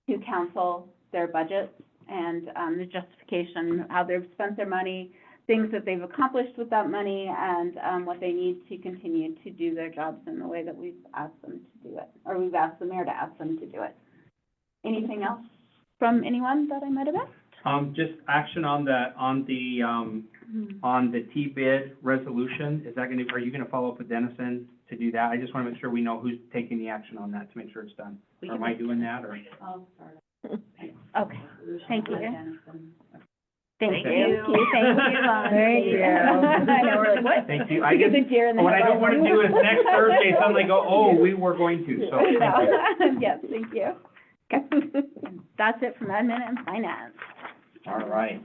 E: to council their budgets and, the justification, how they've spent their money, things that they've accomplished with that money, and, what they need to continue to do their jobs in the way that we've asked them to do it, or we've asked the mayor to ask them to do it. Anything else from anyone that I might have asked?
C: Just action on the T-bid resolution, is that gonna, are you gonna follow up with Dennison to do that? I just wanna make sure we know who's taking the action on that to make sure it's done. Or am I doing that, or?
E: Okay, thank you. Thank
C: Okay.
E: you, thank you, Lon.
B: Thank you.
E: I know, we're like, what?
C: Thank you. I
E: We get
C: just,
E: the deer in the
C: what I don't wanna do is
E: headlights.
C: next Thursday suddenly go, oh, we were going to, so, thank you.
E: Yes, thank you. Okay. That's it from admin and finance.
C: All right.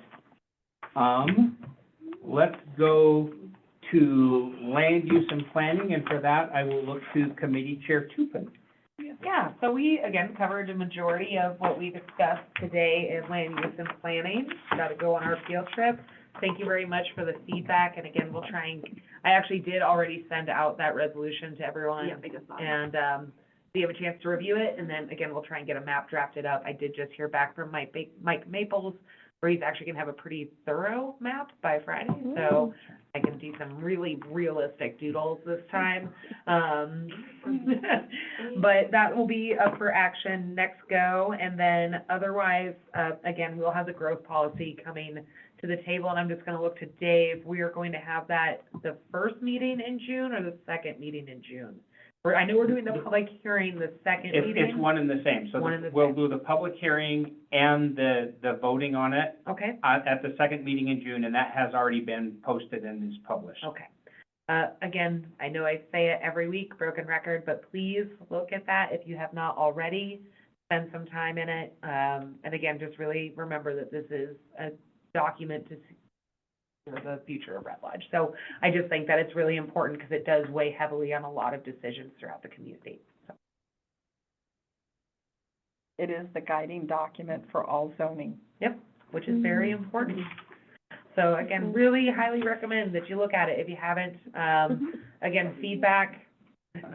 C: Let's go to land use and planning, and for that, I will look to Committee Chair Tupin.
H: Yeah, so we, again, covered a majority of what we discussed today in land use and planning. Got to go on our field trip. Thank you very much for the feedback, and again, we'll try and, I actually did already send out that resolution to everyone.
K: Yeah, I just saw it.
H: And, so you have a chance to review it, and then, again, we'll try and get a map drafted up. I did just hear back from Mike Maples, where he's actually gonna have a pretty thorough map by Friday, so I can do some really realistic doodles this time. But that will be up for action next go, and then otherwise, again, we'll have the growth policy coming to the table, and I'm just gonna look to Dave. We are going to have that the first meeting in June or the second meeting in June? I know we're doing the public hearing the second
C: It's
H: meeting.
C: one and the same, so
H: One and the
C: we'll
H: same.
C: do the public hearing and the voting on it
H: Okay,
C: at the second meeting in June, and that has already been posted and is published.
H: okay. Again, I know I say it every week, broken record, but please look at that if you have not already. Spend some time in it. And again, just really remember that this is a document to for the future of Red Lodge. So I just think that it's really important because it does weigh heavily on a lot of decisions throughout the community. So,
B: It is the guiding document for all zoning.
H: yep, which is very important. So again, really highly recommend that you look at it if you haven't. Again, feedback,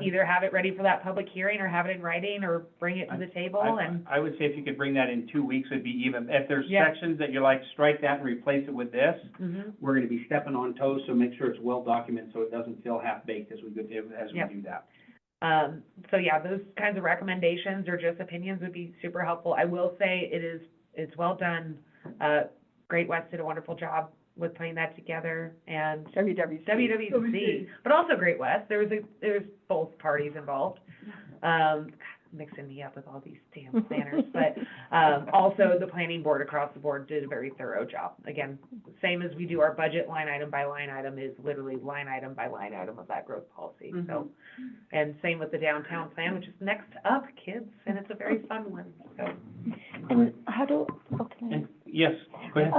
H: either have it ready for that public hearing or have it in writing or bring it to the table and,
C: I would say if you could bring that in 2 weeks would be even. If there's
H: Yeah.
C: sections that you're like, strike that and replace it with this,
H: Mhm.
C: we're gonna be stepping on toes, so make sure it's well documented so it doesn't feel half-baked as we
H: Yep.
C: do that.
H: So yeah, those kinds of recommendations or just opinions would be super helpful. I will say it's well done. Great West did a wonderful job with putting that together, and WWC, but also Great West. There's both parties involved. Mixing me up with all these damn planners, but, also the planning board across the board did a very thorough job. Again, same as we do our budget line item by line item is literally line item by line item of that growth policy, so. And same with the downtown plan, which is next up, kids, and it's a very fun one, so.
D: And how do, okay.
C: And, yes, go ahead.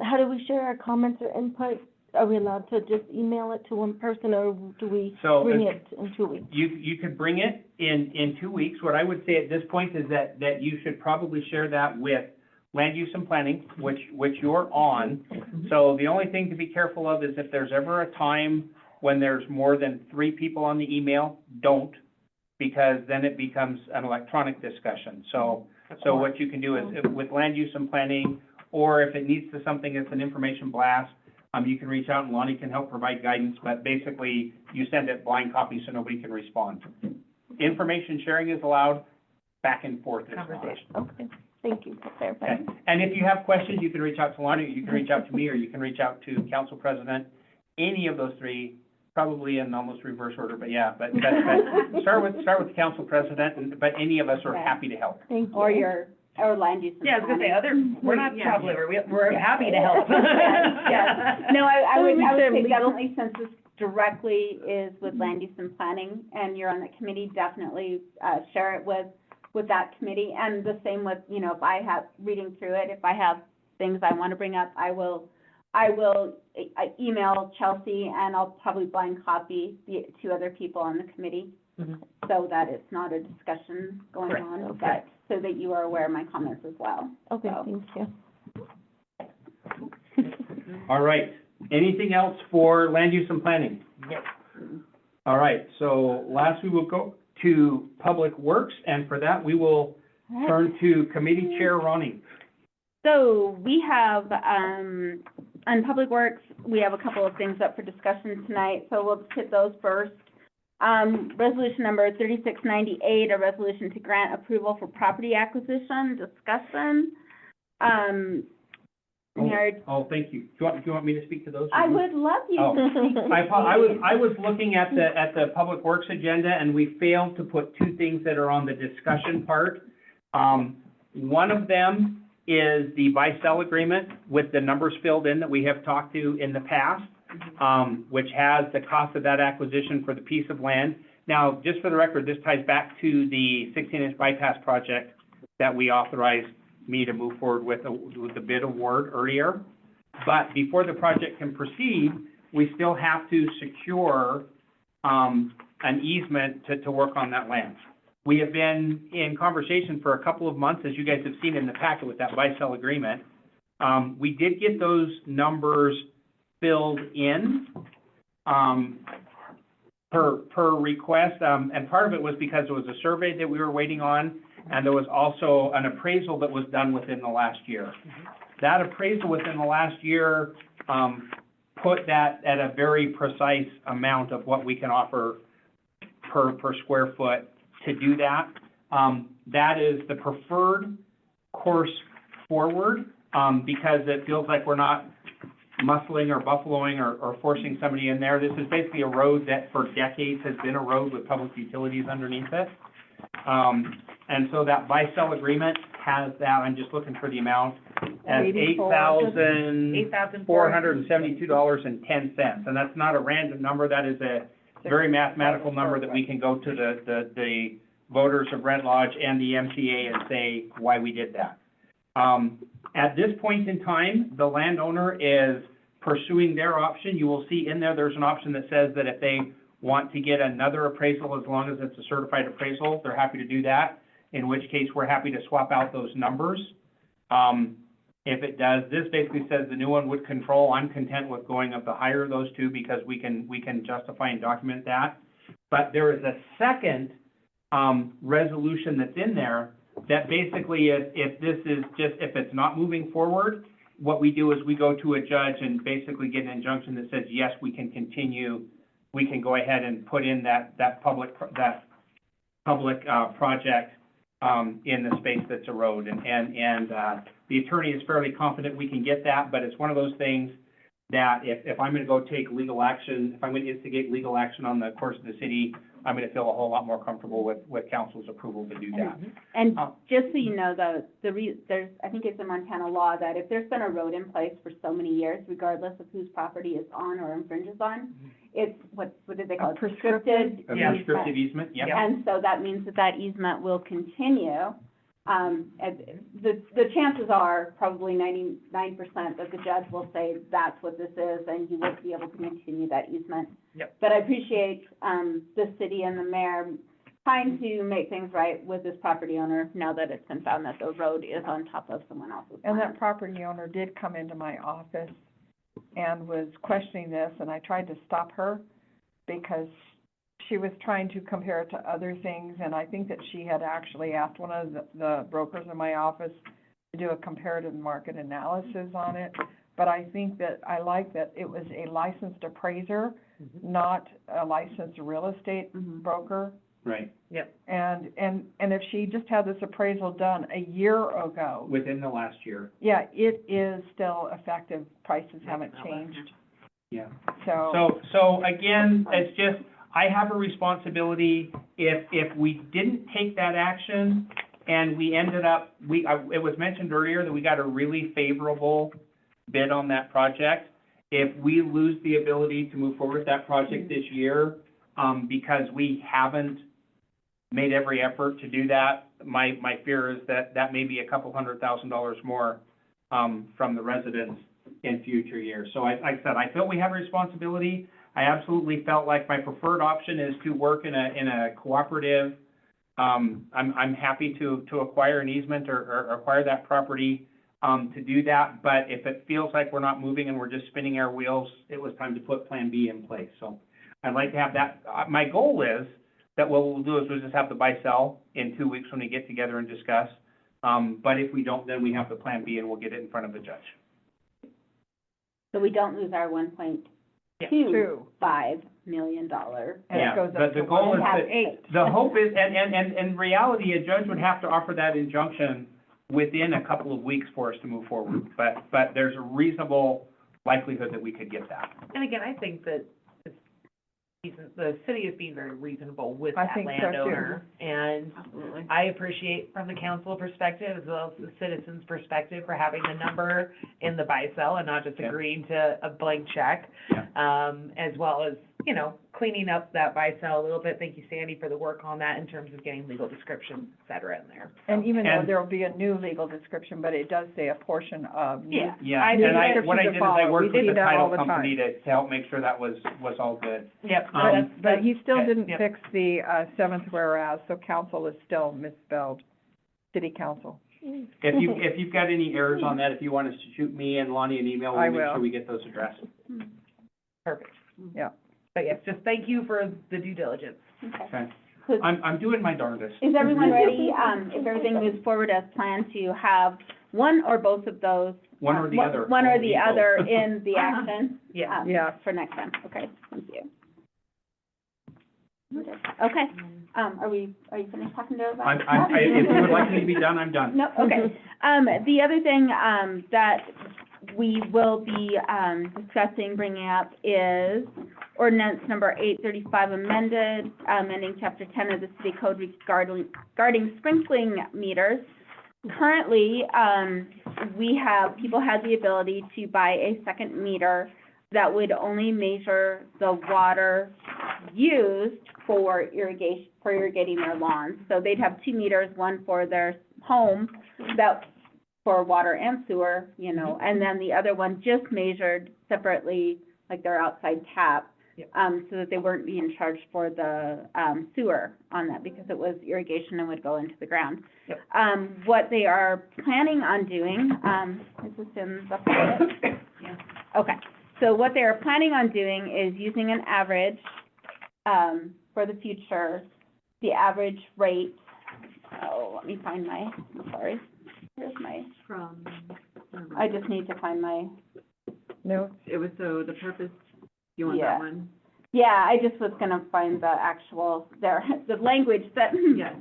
D: How do we share our comments or input? Are we allowed to just email it to one person, or do we
C: So,
D: bring it in 2 weeks?
C: You could bring it in 2 weeks. What I would say at this point is that you should probably share that with land use and planning, which you're on. So the only thing to be careful of is if there's ever a time when there's more than 3 people on the email, don't, because then it becomes an electronic discussion. So what you can do is with land use and planning, or if it needs to something that's an information blast, you can reach out and Lonnie can help provide guidance, but basically you send it blind copy so nobody can respond. Information sharing is allowed, back and forth is not.
H: Conversation.
D: Okay, thank you for
C: Okay,
D: clarifying.
C: and if you have questions, you can reach out to Lonnie, you can reach out to me, or you can reach out to council president. Any of those three, probably in almost reverse order, but yeah, but start with the council president, but any of us are happy to help.
D: Thank you.
E: Or land use and
H: Yeah, I was gonna say, we're not
E: Yeah.
H: chopped liver, we're happy to help.
E: Yes. No, I would
D: We should
E: say
D: leave-
E: definitely, since this directly is with land use and planning, and you're on the committee, definitely, share it with that committee. And the same with, if I have, reading through it, if I have things I want to bring up, I will email Chelsea, and I'll probably blind copy the 2 other people on the committee,
H: Mhm.
E: so that it's not a discussion going
H: Correct.
E: on,
D: Okay.
E: but so that you are aware of my comments as well.
D: Okay,
E: So.
D: thank you.
C: All right, anything else for land use and planning?
H: Yep.
C: All right, so last we will go to Public Works, and for that, we will turn to Committee Chair Ronnie.
E: So we have, on Public Works, we have a couple of things up for discussion tonight, so we'll just hit those first. Resolution number 3698, a resolution to grant approval for property acquisition, discussion. Mayor,
C: Oh, thank you. Do you want me to speak to those?
E: I would love you
C: Oh.
E: to speak.
C: I was looking at the Public Works agenda, and we failed to put 2 things that are on the discussion part. One of them is the buy-sell agreement with the numbers filled in that we have talked to in the past, which has the cost of that acquisition for the piece of land. Now, just for the record, this ties back to the 16-inch bypass project that we authorized me to move forward with the bid award earlier. But before the project can proceed, we still have to secure, an easement to work on that land. We have been in conversation for a couple of months, as you guys have seen in the packet with that buy-sell agreement. We did get those numbers filled in, per request, and part of it was because there was a survey that we were waiting on, and there was also an appraisal that was done within the last year. That appraisal within the last year, put that at a very precise amount of what we can offer per square foot to do that. That is the preferred course forward, because it feels like we're not muscling or buffaloing or forcing somebody in there. This is basically a road that for decades has been a road with public utilities underneath it. And so that buy-sell agreement has that, I'm just looking for the amount, as $8,472.10. And that's not a random number, that is a very mathematical number that we can go to the voters of Red Lodge and the MCA and say why we did that. At this point in time, the landowner is pursuing their option. You will see in there, there's an option that says that if they want to get another appraisal, as long as it's a certified appraisal, they're happy to do that, in which case we're happy to swap out those numbers. If it does, this basically says the new one would control. I'm content with going up the higher of those two because we can justify and document that. But there is a second resolution that's in there that basically if it's not moving forward, what we do is we go to a judge and basically get an injunction that says, yes, we can continue, we can go ahead and put in that public project in the space that's a road. And the attorney is fairly confident we can get that, but it's one of those things that if I'm gonna go take legal action, if I'm gonna instigate legal action on the course of the city, I'm gonna feel a whole lot more comfortable with council's approval to do that.
E: And just so you know, there's, I think it's a Montana law that if there's been a road in place for so many years, regardless of whose property it's on or infringes on, it's, what did they call it? Prescripted.
C: A prescriptive easement, yeah.
E: And so that means that easement will continue. And the chances are probably 99% that the judge will say that's what this is, and you will be able to continue that easement.
H: Yep.
E: But I appreciate, the city and the mayor trying to make things right with this property owner now that it's been found that the road is on top of someone else's
B: And
E: land.
B: that property owner did come into my office and was questioning this, and I tried to stop her because she was trying to compare it to other things, and I think that she had actually asked one of the brokers in my office to do a comparative market analysis on it. But I think that, I like that it was a licensed appraiser, not a licensed real estate broker.
C: Right.
H: Yep.
B: And if she just had this appraisal done a year ago,
C: Within the last year,
B: yeah, it is still effective, prices haven't changed,
C: yeah.
B: so.
C: So again, it's just, I have a responsibility, if we didn't take that action and we ended up, it was mentioned earlier that we got a really favorable bid on that project. If we lose the ability to move forward with that project this year, because we haven't made every effort to do that, my fear is that may be a couple $100,000 more, from the residents in future years. So like I said, I feel we have a responsibility. I absolutely felt like my preferred option is to work in a cooperative. I'm happy to acquire an easement or acquire that property, to do that. But if it feels like we're not moving and we're just spinning our wheels, it was time to put Plan B in place. So I'd like to have that. My goal is that what we'll do is we'll just have the buy-sell in 2 weeks when we get together and discuss. But if we don't, then we have the Plan B and we'll get it in front of the judge.
E: So we don't lose our $1.25 million.
B: And it goes up
C: the
B: to
C: goal is
B: 1.8.
C: the hope is, and in reality, a judge would have to offer that injunction within a couple of weeks for us to move forward. But there's a reasonable likelihood that we could get that.
H: And again, I think that the city is being very reasonable with
B: I
H: that
B: think so, too.
H: landowner. And I appreciate from the council perspective as well as the citizens' perspective for having the number in the buy-sell and not just
C: Yeah.
H: agreeing to a blank check.
C: Yeah.
H: As well as you know, cleaning up that buy-sell a little bit. Thank you, Sandy, for the work on that in terms of getting legal descriptions, et cetera, in there.
B: And even though
C: And-
B: there'll be a new legal description, but it does say a portion of new.
H: Yeah.
C: Yeah,
H: I
C: and
H: did
C: I,
B: description
C: what I
B: to
C: did is
B: follow.
C: I
B: We
C: worked with
B: see
C: the
B: that all
C: title
B: the
C: company
B: time.
C: to help make sure that was all good.
H: Yep,
B: But he still
C: okay,
B: didn't
H: yep.
B: fix the, seventh whereas, so council is still misspelled, city council.
C: If you've got any errors on that, if you want us to shoot me and Lonnie an email,
B: I
C: we'll make
B: will.
C: sure we get those addressed.
H: perfect.
B: Yeah.
H: But yes, just thank you for the due diligence.
E: Okay.
C: Okay,
E: So
C: I'm doing my darndest.
E: is everyone ready, if everything moves forward as planned, to have one or both of those?
C: One or the other.
E: One or the
C: Equal.
E: other in the action?
H: Yeah.
B: Yeah.
E: For next time, okay, thank you. Okay, are you finished talking to us?
C: If you would like me to be done, I'm done.
E: No, okay. The other thing, that we will be, discussing, bringing up is ordinance number 835 amended, amending chapter 10 of the city code regarding sprinkling meters. Currently, people had the ability to buy a second meter that would only measure the water used for irrigating their lawns. So they'd have two meters, one for their home, for water and sewer, you know, and then the other one just measured separately, like their outside tap,
H: Yep.
E: so that they weren't being charged for the, sewer on that, because it was irrigation and would go into the ground.
H: Yep.
E: What they are planning on doing, is this in the packet?
H: Yeah.
E: Okay, so what they are planning on doing is using an average, for the future, the average rate, let me find here's my, I just need to find my,
B: No,
L: It was, so the purpose, you want
E: Yeah.
L: that one?
E: yeah, I just was gonna find the actual, the language that,
L: Yeah.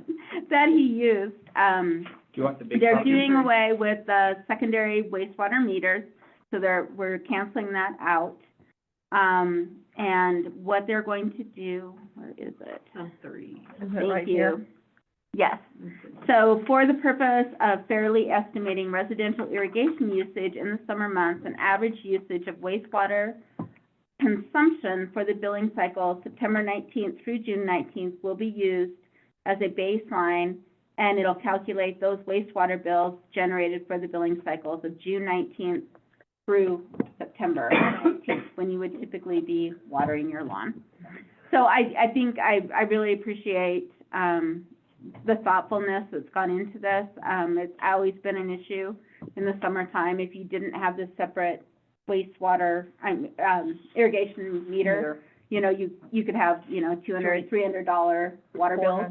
E: that he used.
C: Do you want the big
E: They're
C: copy?
E: doing away with the secondary wastewater meters, so we're canceling that out. And what they're going to do, where is it?
L: On 30.
B: isn't it right
E: Thank
B: here?
E: you. Yes. So for the purpose of fairly estimating residential irrigation usage in the summer months, an average usage of wastewater consumption for the billing cycle, September 19th through June 19th, will be used as a baseline, and it'll calculate those wastewater bills generated for the billing cycles of June 19th through September 19th, when you would typically be watering your lawn. So I think I really appreciate, the thoughtfulness that's gone into this. It's always been an issue in the summertime. If you didn't have this separate wastewater, irrigation meter, you know, you could have, you know, $200, $300 water bills,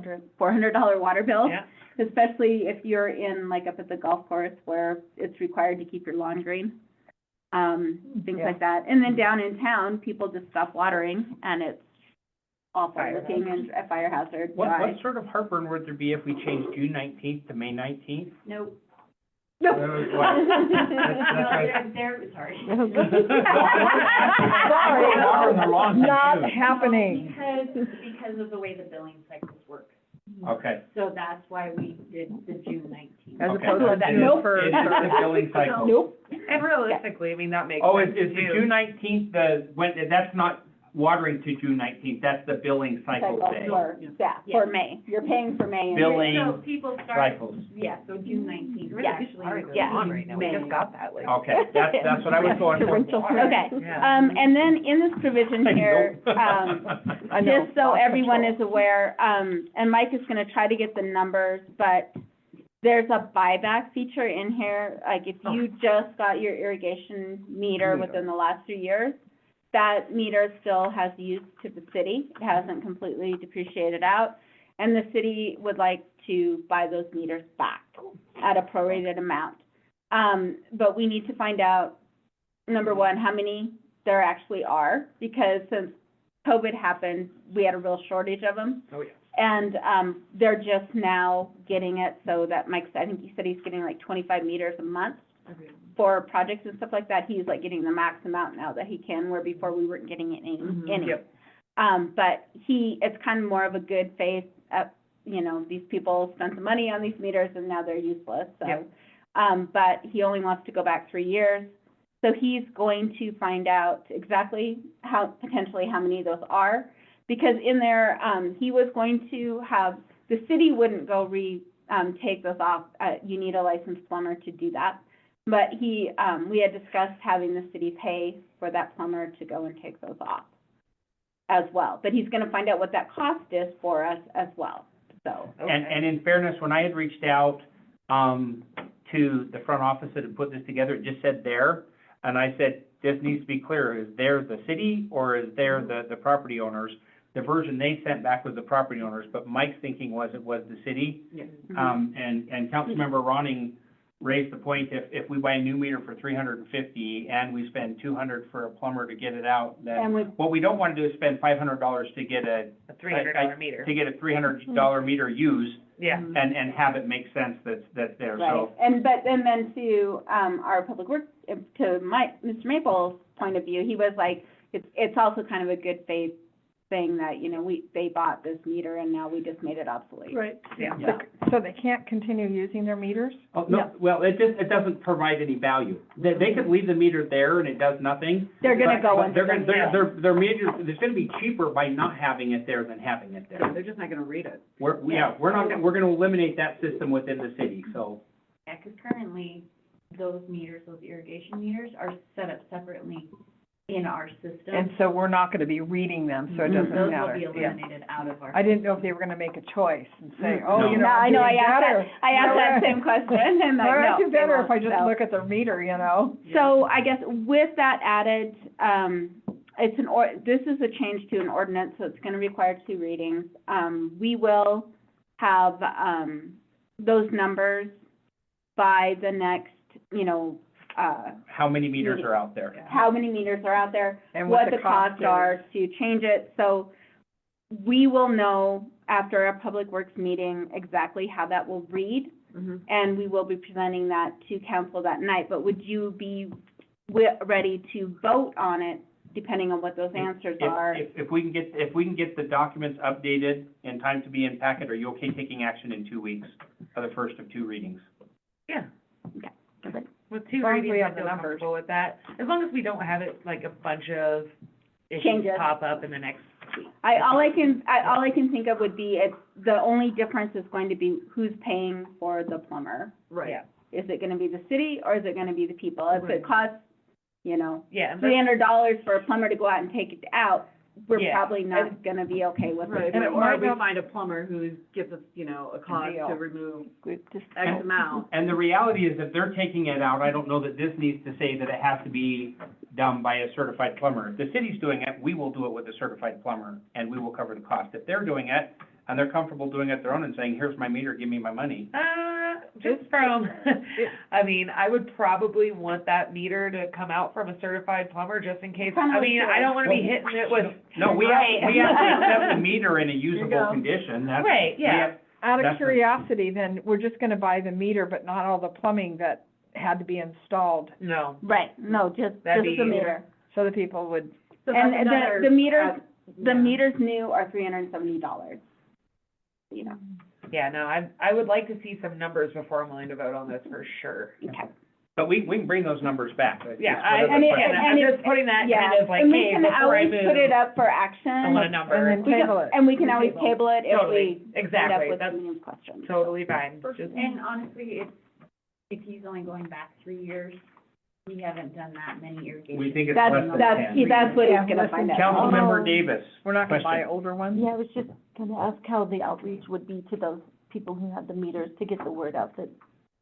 E: $400 water bills.
H: Yeah.
E: Especially if you're in, like, up at the golf course where it's required to keep your lawn green, things
B: Yeah.
E: like that. And then down in town, people just stop watering, and it's awful
H: Fire
E: looking and a fire hazard,
C: What
E: dry.
C: sort of heartburn would there be if we changed June 19th to May 19th?
K: Nope.
E: Nope.
C: That's right.
K: Sorry.
C: Water in their lawns in
B: Not
C: June.
B: happening.
K: Because of the way the billing cycles work.
C: Okay.
K: So that's why we did the June 19th.
B: As
C: Okay.
B: opposed
C: So
B: to
C: it's-
B: June first.
C: It's the billing cycle.
E: Nope.
H: And realistically, I mean, that makes
C: Oh,
H: sense
C: is the
H: too.
C: June 19th, that's not watering to June 19th, that's the billing cycle day.
E: For May. You're paying for May. and
C: Billing
K: So people start,
C: cycles.
K: yeah, so June 19th,
H: Really
K: yeah,
H: good
K: actually.
H: part of
E: yeah.
H: lawn right now. We just got that, like.
C: Okay, that's what I was going for.
E: Okay,
H: Yeah.
E: and then in this provision here,
B: I know.
E: just so everyone is aware, and Mike is gonna try to get the numbers, but there's a buyback feature in here, like if you just got your irrigation meter within the last 2 years, that meter still has use to the city, it hasn't completely depreciated out, and the city would like to buy those meters back at a prorated amount. But we need to find out, number one, how many there actually are, because since COVID happened, we had a real shortage of them.
H: Oh, yeah.
E: And, they're just now getting it so that Mike, I think he said he's getting like 25 meters a month for projects and stuff like that. He's like getting the max amount now that he can, where before we weren't getting any.
H: Yep.
E: But it's kind of more of a good faith, you know, these people spent the money on these meters and now they're useless, so.
H: Yep.
E: But he only wants to go back 3 years. So he's going to find out exactly potentially how many of those are. Because in there, he was going to have, the city wouldn't go take those off. You need a licensed plumber to do that. But we had discussed having the city pay for that plumber to go and take those off as well. But he's gonna find out what that cost is for us as well, so.
C: And in fairness, when I had reached out, to the front office that had put this together, it just said there, and I said, this needs to be clear, is there the city or is there the property owners? The version they sent back was the property owners, but Mike's thinking was it was the city.
L: Yeah.
C: And Councilmember Ronning raised the point, if we buy a new meter for $350 and we spend $200 for a plumber to get it out,
E: And we-
C: then what we don't want to do is spend $500 to get
H: A $300 meter.
C: to get a $300 meter used
H: Yeah.
C: and have it make sense that's there,
E: Right,
C: so.
E: and then to, our public works, to Mr. Maple's point of view, he was like, it's also kind of a good faith thing that, you know, they bought this meter and now we just made it obsolete.
I: Right.
H: Yeah.
C: Yeah.
B: So they can't continue using their meters?
C: Oh, no, well, it doesn't provide any value. They could leave the meter there and it does nothing.
E: They're gonna
C: but-
E: go
C: but
E: into
C: They're gonna,
E: the-
C: their meter, it's gonna be cheaper by not having it there than having it there.
L: They're just not gonna read it.
C: We're gonna eliminate that system within the city, so.
M: Yeah, 'cause currently, those meters, those irrigation meters, are set up separately in our system.
B: And so we're not gonna be reading them, so it doesn't
M: Those
B: matter.
M: will be
B: Yeah.
M: eliminated out of our.
B: I didn't know if they were gonna make a choice and say, oh,
C: No.
B: you know,
E: No, I
B: I'm
E: know,
B: doing better.
E: I asked that same question, and like,
B: Well,
E: no.
B: I do
E: they
B: better if I
E: won't,
B: just
E: so.
B: look at their meter, you know?
E: So I guess with that added, this is a change to an ordinance, so it's gonna require 2 readings. We will have, those numbers by the next,
C: How many meters are out there?
E: how many meters are out there,
B: And
E: what
B: the
E: the costs
B: is.
E: are to change it. So we will know after our Public Works meeting exactly how that will read, and we will be presenting that to council that night. But would you be ready to vote on it, depending on what those answers are?
C: If we can get the documents updated in time to be in packet, are you okay taking action in 2 weeks for the first of 2 readings?
H: Yeah.
E: Okay.
H: With 2
B: As long as
H: readings,
B: we
H: I
B: have the
H: feel
B: numbers.
H: comfortable with that. As long as we don't have it, like, a bunch of issues
E: Changes.
H: pop up in the next week.
E: All I can think of would be, the only difference is going to be who's paying for the plumber.
L: Right.
H: Yeah.
E: Is it gonna be the city, or is it gonna be the people? If
L: Right.
E: it costs,
H: Yeah, and
E: $300 for a plumber to go out and take it out, we're
H: Yeah.
E: probably not gonna be okay with
L: Right,
E: it.
B: And it
L: or
B: might
L: we
B: not-
L: find a plumber who gives us, a cost
B: deal.
L: to remove
E: Just-
L: X amount.
C: And the reality is, if they're taking it out, I don't know that this needs to say that it has to be done by a certified plumber. If the city's doing it, we will do it with a certified plumber, and we will cover the cost. If they're doing it, and they're comfortable doing it their own and saying, here's my meter, give me my money.
H: just from, I mean, I would probably want that meter to come out from a certified plumber, just in case. I mean, I don't wanna be hitting it with.
C: No, we have
H: Right.
C: to accept the meter in a usable condition. That's-
H: Right,
C: we
H: yeah.
C: have-
B: Out of
C: That's a-
B: curiosity, then, we're just gonna buy the meter, but not all the plumbing that had to be installed,
H: No.
E: Right, no, just
H: That'd
E: the
H: be-
E: meter.
B: so that people would,
L: So that's
E: And
L: another,
E: the meters, the
L: yeah.
E: meters new are $370,
H: Yeah, no, I would like to see some numbers before I'm willing to vote on this for sure.
E: Okay.
C: But we can bring those numbers back. It's
H: Yeah,
C: just
H: I,
C: whatever
E: and it-
C: question.
H: I'm just putting that
E: Yeah,
H: kind of like,
E: and we
H: hey,
E: can
H: before I
E: always
H: move,
E: put it up for
H: I
E: action.
H: want a
B: and
H: number.
B: then
E: We can-
B: table it.
E: And we can always table it if
H: Totally,
E: we end up
H: exactly,
E: with
H: that's
E: some new questions.
H: totally fine. Just,
M: And honestly, if he's only going back 3 years, we haven't done that many irrigation.
C: We think it's
E: That's,
C: less than 10.
E: that's what
I: Yeah,
E: he's gonna
I: less than
E: find out.
I: 10.
C: Councilmember
D: Oh.
C: Davis.
B: we're not gonna buy
C: Question.
B: older ones?
D: Yeah, I was just gonna ask how the outreach would be to those people who have the meters to get the word out that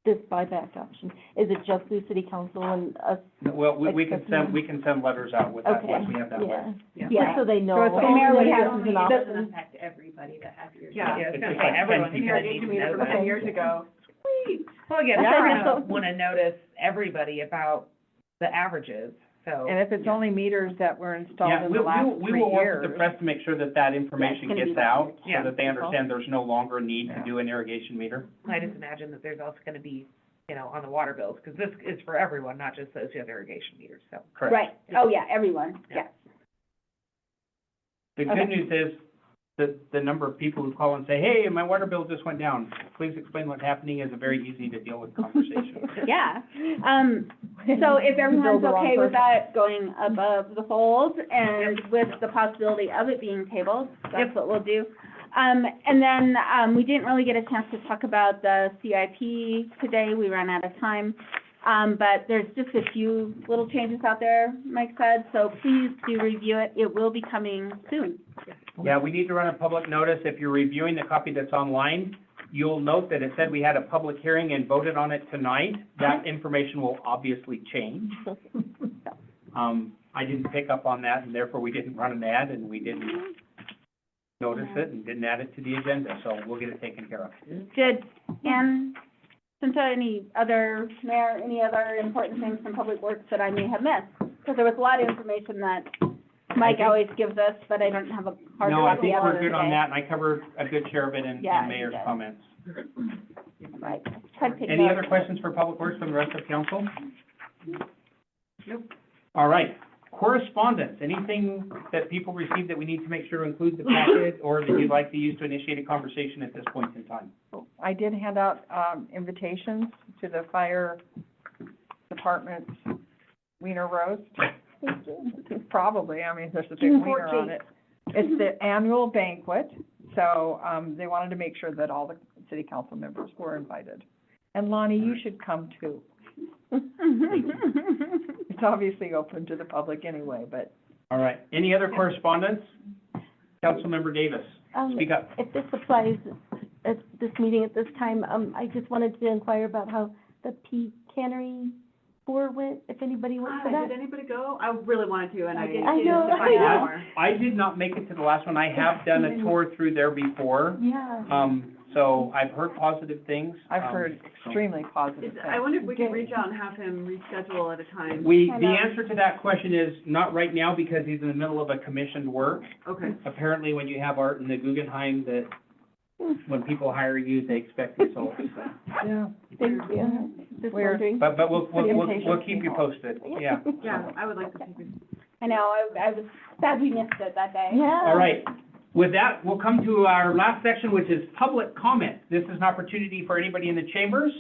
D: this buyback option, is it just through city council and us?
C: Well, we can send letters out with that,
D: Okay,
C: once we have that.
D: yeah,
L: Yeah.
D: just so they know.
B: So it's
E: The mayor would have
D: this is an
E: to-
D: option.
M: It doesn't affect everybody that has irrigation.
L: Yeah.
H: yeah, I was gonna
C: It's
H: say,
C: like
H: everyone
C: 10
H: needs
C: people.
H: to
L: Irrigation
H: know
L: meter from
H: that.
L: 10 years ago.
H: Well, again,
D: Yeah.
H: they're gonna wanna notice everybody about the averages, so.
B: And if it's only meters that were installed
C: Yeah,
B: in
C: we
B: the last
C: we
B: 3
C: will work
B: years.
C: with the press to make sure that information
E: gonna be
C: gets
E: like
C: out,
H: Yeah.
C: so that they understand there's no longer a need to
B: Yeah.
C: do an irrigation meter.
H: I just imagine that there's also gonna be, on the water bills, because this is for everyone, not just those who have irrigation meters, so.
C: Correct.
E: Right, oh, yeah, everyone,
H: Yeah.
E: yes.
C: The
E: Okay.
C: good news is, the number of people who call and say, hey, my water bill just went down. Please explain what's happening is a very easy to deal with conversation.
E: Yeah. So if everyone's
B: Build the wrong
E: okay with
B: person.
E: that, going above the fold and with the possibility of it being tabled, that's what we'll do. And then, we didn't really get a chance to talk about the CIP today. We ran out of time. But there's just a few little changes out there, Mike said, so please do review it. It will be coming soon.
C: Yeah, we need to run a public notice. If you're reviewing the copy that's online, you'll note that it said we had a public hearing and voted on it tonight. That information will obviously change. I didn't pick up on that, and therefore we didn't run an ad, and we didn't notice it, and didn't add it to the agenda, so we'll get it taken care of.
E: Good. And Cynthia, any other important things from Public Works that I may have missed? Because there was a lot of information that Mike always gives us, but I don't have a hard
C: No, I
E: copy
C: think
E: of
C: we're
E: it
C: good on
E: today.
C: that, and I covered a good share of it in
E: Yeah, you
C: Mayor's
E: did.
C: comments.
E: Right. Try to take
C: Any
E: notes.
C: other questions for Public Works from the rest of council?
L: Nope.
C: All right. Correspondence, anything that people received that we need to make sure to include in the packet, or that you'd like to use to initiate a conversation at this point in time?
B: I did hand out, invitations to the fire department's wiener roast. Probably, I mean, there's a big
D: June
B: wiener on
D: 14th.
B: it. It's the annual banquet, so, they wanted to make sure that all the city council members were invited. And Lonnie, you should come too. It's obviously open to the public anyway, but.
C: All right. Any other correspondence? Councilmember Davis, speak up.
D: If this applies at this meeting at this time, I just wanted to inquire about how the P Cannery Tour went, if anybody went for that.
L: Did anybody go? I really wanted to, and I did.
D: I know.
L: Find out more.
C: I did not make it to the last one. I have done a tour through there before.
D: Yeah.
C: So I've heard positive things.
B: I've heard extremely positive things.
L: I wonder if we could reach out and have him reschedule at a time.
C: The
E: I know.
C: answer to that question is not right now, because he's in the middle of a commissioned work.
L: Okay.
C: Apparently, when you have art in the Guggenheim, that when people hire you, they expect results.
B: Yeah.
D: Thank you. Just
B: Weird.
D: wondering.
C: But we'll
B: Impatient.
C: keep you posted, yeah.
L: Yeah, I would like to take it.
E: I know, I was sad we missed it that day.
D: Yeah.
C: All right. With that, we'll come to our last section, which is public comment. This is an opportunity for anybody in the chambers,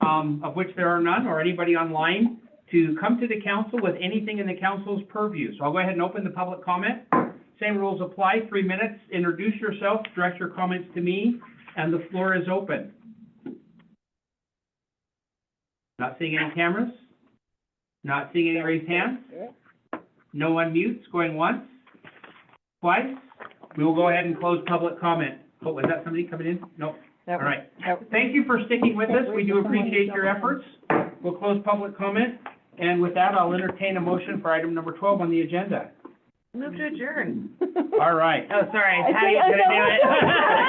C: of which there are none, or anybody online, to come to the council with anything in the council's purview. So I'll go ahead and open the public comment. Same rules apply, 3 minutes. Introduce yourself, direct your comments to me, and the floor is open. Not seeing any cameras? Not seeing any raised hands? No unmutes, going once? Twice? We will go ahead and close public comment. Oh, was that somebody coming in? Nope. All right. Thank you for sticking with us. We do appreciate your efforts. We'll close public comment. And with that, I'll entertain a motion for item number 12 on the agenda.
L: Move to adjourn.
C: All right.
H: Oh, sorry,
D: I
H: Patty's
D: think I
H: gonna do
D: know.
H: it.